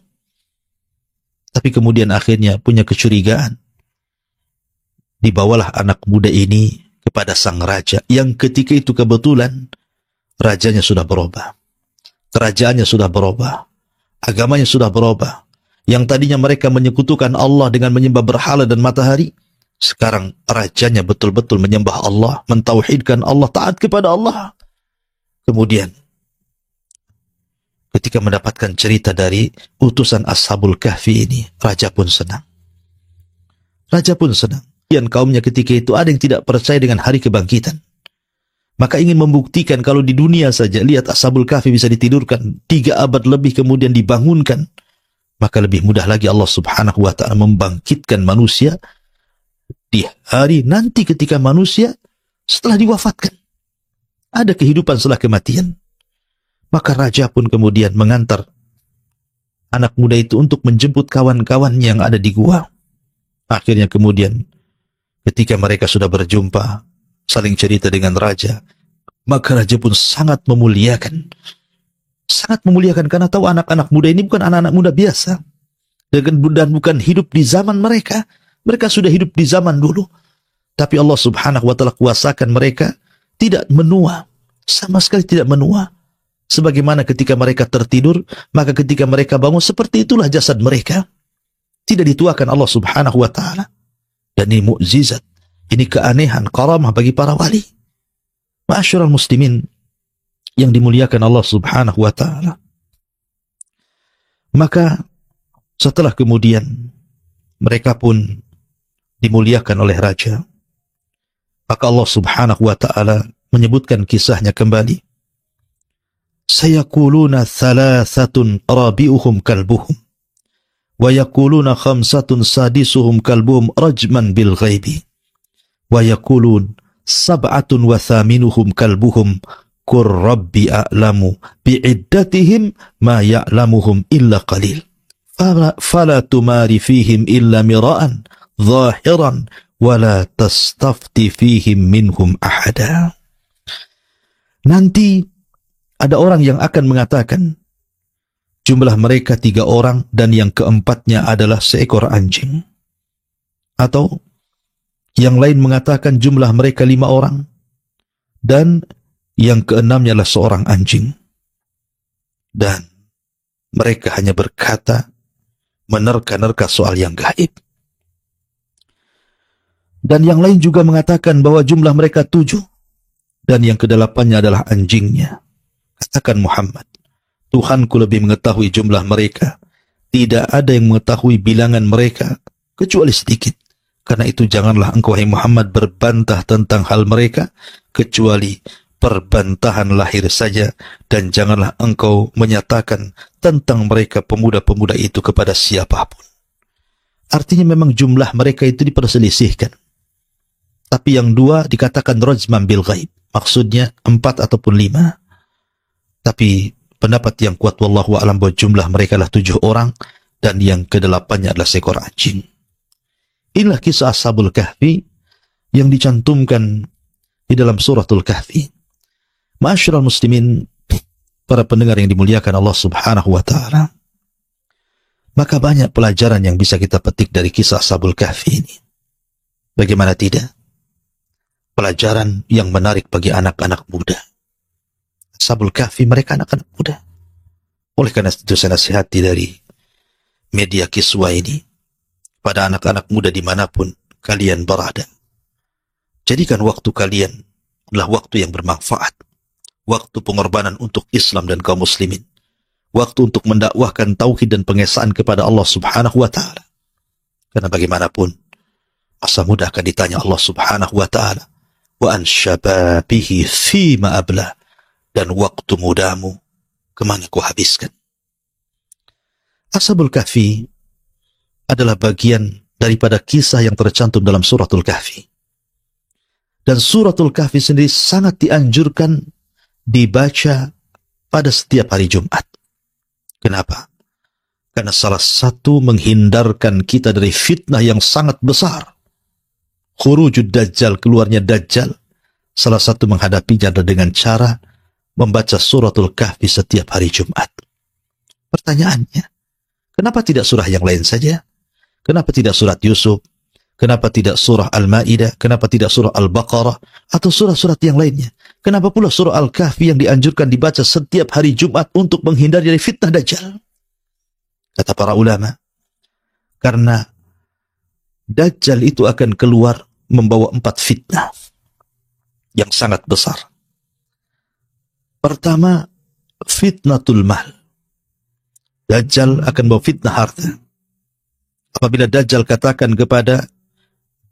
Tapi kemudian akhirnya punya kecurigaan. Dibawalah anak muda ini kepada sang raja, yang ketika itu kebetulan rajanya sudah berubah. Kerajaannya sudah berubah. Agamanya sudah berubah. Yang tadinya mereka menyekutukan Allah dengan menyembah berhala dan matahari, sekarang rajanya betul-betul menyembah Allah, mentauhidkan Allah, taat kepada Allah. Kemudian ketika mendapatkan cerita dari utusan Ashabul Kahfi ini, raja pun senang. Raja pun senang. Dan kaumnya ketika itu ada yang tidak percaya dengan hari kebangkitan. Maka ingin membuktikan kalau di dunia saja, lihat Ashabul Kahfi bisa ditidurkan 3 abad lebih kemudian dibangunkan. Maka lebih mudah lagi Allah Subhanahu wa ta'ala membangkitkan manusia di hari nanti ketika manusia setelah diwafatkan. Ada kehidupan setelah kematian. Maka raja pun kemudian mengantar anak muda itu untuk menjemput kawan-kawan yang ada di gua. Akhirnya kemudian ketika mereka sudah berjumpa, saling cerita dengan raja, Maka raja pun sangat memuliakan karena tahu anak-anak muda ini bukan anak-anak muda biasa, dan bukan hidup di zaman mereka. Mereka sudah hidup di zaman dulu, tapi Allah Subhanahu wa Ta'ala kuasakan mereka tidak menua, sama sekali tidak menua. Sebagaimana ketika mereka tertidur, maka ketika mereka bangun seperti itulah jasad mereka, tidak dituakan Allah Subhanahu wa Ta'ala. Dan ini mukjizat, ini keanehan, karamah bagi para wali. Ma'asyiral muslimin yang dimuliakan Allah Subhanahu wa Ta'ala. Maka setelah kemudian mereka pun dimuliakan oleh raja, maka Allah Subhanahu wa Ta'ala menyebutkan kisahnya kembali. Sayaquluna thalathatun rabi'uhum kalbuhum wa yaquluna khamsatun sadisuhum kalbuhum rajman bil ghaibi wa yaqulun sab'atun wa thaminuhum kalbuhum qur rabbi a'lamu bi'iddatihim ma ya'lamuhum illa qalil fala tumari fihim illa mira'an zahiran wala tastafti fihim minhum ahada. Nanti ada orang yang akan mengatakan jumlah mereka 3 orang dan yang keempatnya adalah seekor anjing. Atau yang lain mengatakan jumlah mereka 5 orang dan yang keenamnya adalah seorang anjing. Dan mereka hanya berkata, menerka-nerka soal yang gaib. Dan yang lain juga mengatakan bahwa jumlah mereka 7 dan yang kedelapannya adalah anjingnya. Katakan Muhammad, Tuhanku lebih mengetahui jumlah mereka. Tidak ada yang mengetahui bilangan mereka kecuali sedikit. Karena itu janganlah engkau, hai Muhammad, berbantah tentang hal mereka kecuali perbantahan lahir saja, dan janganlah engkau menyatakan tentang mereka pemuda-pemuda itu kepada siapapun. Artinya memang jumlah mereka itu diperselisihkan. Tapi yang 2 dikatakan rajman bil ghaib, maksudnya 4 ataupun 5. Tapi pendapat yang kuat wallahu a'lam bahwa jumlah mereka adalah 7 orang dan yang kedelapannya adalah seekor anjing. Inilah kisah Ashabul Kahfi yang dicantumkan di dalam suratul Kahfi. Ma'asyiral muslimin, para pendengar yang dimuliakan Allah Subhanahu wa Ta'ala, maka banyak pelajaran yang bisa kita petik dari kisah Ashabul Kahfi ini. Bagaimana tidak? Pelajaran yang menarik bagi anak-anak muda. Ashabul Kahfi mereka anak-anak muda. Oleh karena itu saya nasihati dari media kiswa ini pada anak-anak muda dimanapun kalian berada. Jadikan waktu kalian adalah waktu yang bermanfaat. Waktu pengorbanan untuk Islam dan kaum muslimin. Waktu untuk mendakwahkan tauhid dan pengesaan kepada Allah Subhanahu wa Ta'ala. Karena bagaimanapun masa muda akan ditanya Allah Subhanahu wa Ta'ala, wa an syababihi fima ablah, dan waktu mudamu kemana kau habiskan. Ashabul Kahfi adalah bagian daripada kisah yang tercantum dalam suratul Kahfi. Dan suratul Kahfi sendiri sangat dianjurkan dibaca pada setiap hari Jumat. Kenapa? Karena salah satu menghindarkan kita dari fitnah yang sangat besar. Khurujud Dajjal, keluarnya Dajjal. Salah satu menghadapinya dengan cara membaca suratul Kahfi setiap hari Jumat. Pertanyaannya, kenapa tidak surah yang lain saja? Kenapa tidak surat Yusuf? Kenapa tidak surah Al-Ma'idah? Kenapa tidak surah Al-Baqarah? Atau surah-surat yang lainnya? Kenapa pula surah Al-Kahfi yang dianjurkan dibaca setiap hari Jumat untuk menghindari dari fitnah Dajjal? Kata para ulama, karena Dajjal itu akan keluar membawa 4 fitnah yang sangat besar. Pertama, fitnatul mal. Dajjal akan bawa fitnah harta. Apabila Dajjal katakan kepada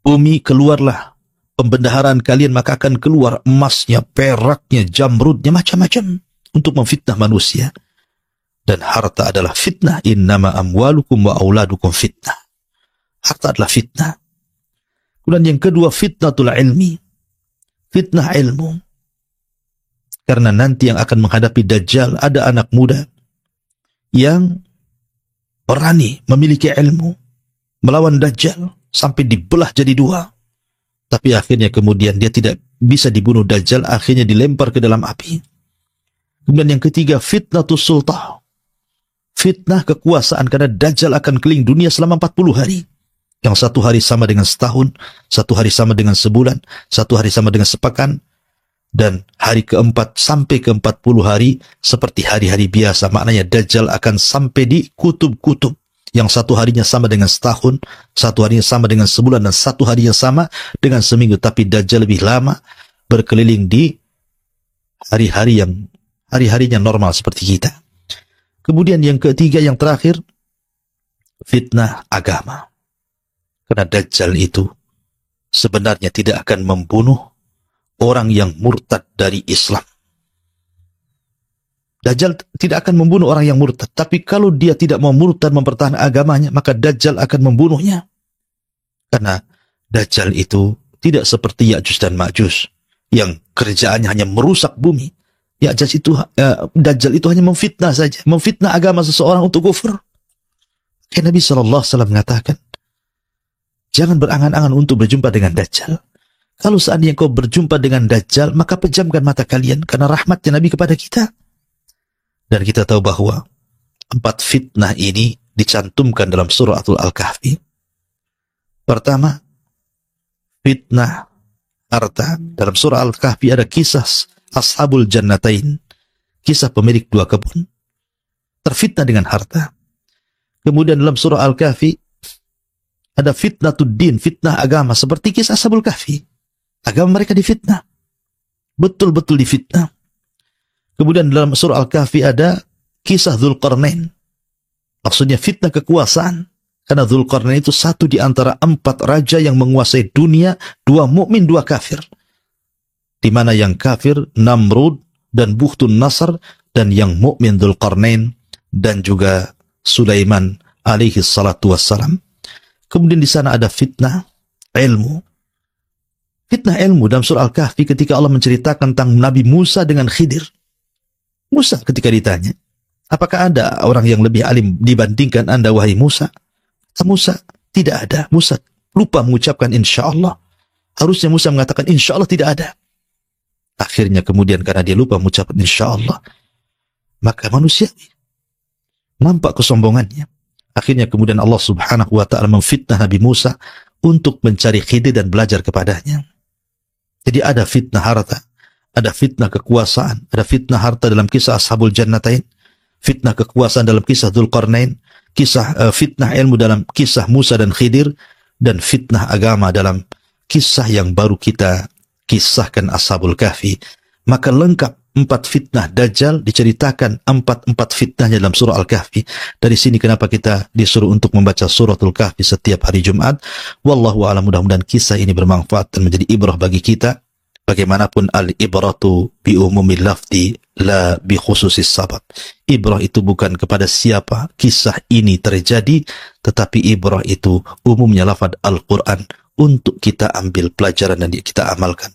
bumi, keluarlah pembendaharaan kalian, maka akan keluar emasnya, peraknya, jamrudnya, macam-macam untuk memfitnah manusia. Dan harta adalah fitnah. Innama amwalukum wa auladukum fitnah. Harta adalah fitnah. Kemudian yang kedua, fitnatul ilmi. Fitnah ilmu. Karena nanti yang akan menghadapi Dajjal ada anak muda yang berani memiliki ilmu melawan Dajjal sampai dibelah jadi 2. Tapi akhirnya kemudian dia tidak bisa dibunuh Dajjal, akhirnya dilempar ke dalam api. Kemudian yang ketiga, fitnatus sultah. Fitnah kekuasaan, karena Dajjal akan keliling dunia selama 40 hari. Yang satu hari sama dengan setahun, satu hari sama dengan sebulan, satu hari sama dengan sepekan, dan hari keempat sampai ke 40 hari seperti hari-hari biasa. Maknanya Dajjal akan sampai di kutub-kutub. Yang satu harinya sama dengan setahun, satu harinya sama dengan sebulan, dan satu harinya sama dengan seminggu. Tapi Dajjal lebih lama berkeliling di hari-harinya normal seperti kita. Kemudian yang ketiga, yang terakhir, fitnah agama. Karena Dajjal itu sebenarnya tidak akan membunuh orang yang murtad dari Islam. Dajjal tidak akan membunuh orang yang murtad. Tapi kalau dia tidak mau murtad, mempertahankan agamanya, maka Dajjal akan membunuhnya. Karena Dajjal itu tidak seperti Ya'juj dan Ma'juj yang kerjaannya hanya merusak bumi. Dajjal itu hanya memfitnah saja, memfitnah agama seseorang untuk kufur. Nabi SAW mengatakan, jangan berangan-angan untuk berjumpa dengan Dajjal. Kalau seandainya kau berjumpa dengan Dajjal, maka pejamkan mata kalian, karena rahmatnya Nabi kepada kita. Dan kita tahu bahwa 4 fitnah ini dicantumkan dalam surah Al-Kahfi. Pertama, fitnah harta. Dalam surah Al-Kahfi ada kisah Ashabul Jannatain, kisah pemilik 2 kebun, terfitnah dengan harta. Kemudian dalam surah Al-Kahfi ada fitnatud din, fitnah agama, seperti kisah Ashabul Kahfi. Agama mereka difitnah, betul-betul difitnah. Kemudian dalam surah Al-Kahfi ada kisah Dzulqarnain, maksudnya fitnah kekuasaan. Karena Dzulqarnain itu satu di antara 4 raja yang menguasai dunia, 2 mukmin, 2 kafir. Di mana yang kafir Namrud dan Bukhtun Nasr, dan yang mukmin Dzulqarnain dan juga Sulaiman alaihi salatu wassalam. Kemudian di sana ada fitnah ilmu. Fitnah ilmu dalam surah Al-Kahfi ketika Allah menceritakan tentang Nabi Musa dengan Khidir. Musa ketika ditanya, apakah ada orang yang lebih alim dibandingkan Anda, wahai Musa? Kata Musa, tidak ada. Musa lupa mengucapkan insya Allah. Harusnya Musa mengatakan insya Allah tidak ada. Akhirnya kemudian karena dia lupa mengucapkan insya Allah, maka manusia nampak kesombongannya. Akhirnya kemudian Allah subhanahu wa ta'ala memfitnah Nabi Musa untuk mencari Khidir dan belajar kepadanya. Jadi ada fitnah harta, ada fitnah kekuasaan, ada fitnah harta dalam kisah Ashabul Jannatain, fitnah kekuasaan dalam kisah Dzulqarnain, fitnah ilmu dalam kisah Musa dan Khidir, dan fitnah agama dalam kisah yang baru kita kisahkan Ashabul Kahfi. Maka lengkap 4 fitnah Dajjal diceritakan 4 fitnahnya dalam surah Al-Kahfi. Dari sini kenapa kita disuruh untuk membaca suratul Kahfi setiap hari Jumat. Wallahu a'lam, mudah-mudahan kisah ini bermanfaat dan menjadi ibrah bagi kita. Bagaimanapun al-ibratu bi umumil lafzi la bi khususis sabab. Ibrah itu bukan kepada siapa kisah ini terjadi, tetapi ibrah itu umumnya lafaz Al-Quran untuk kita ambil pelajaran dan kita amalkan.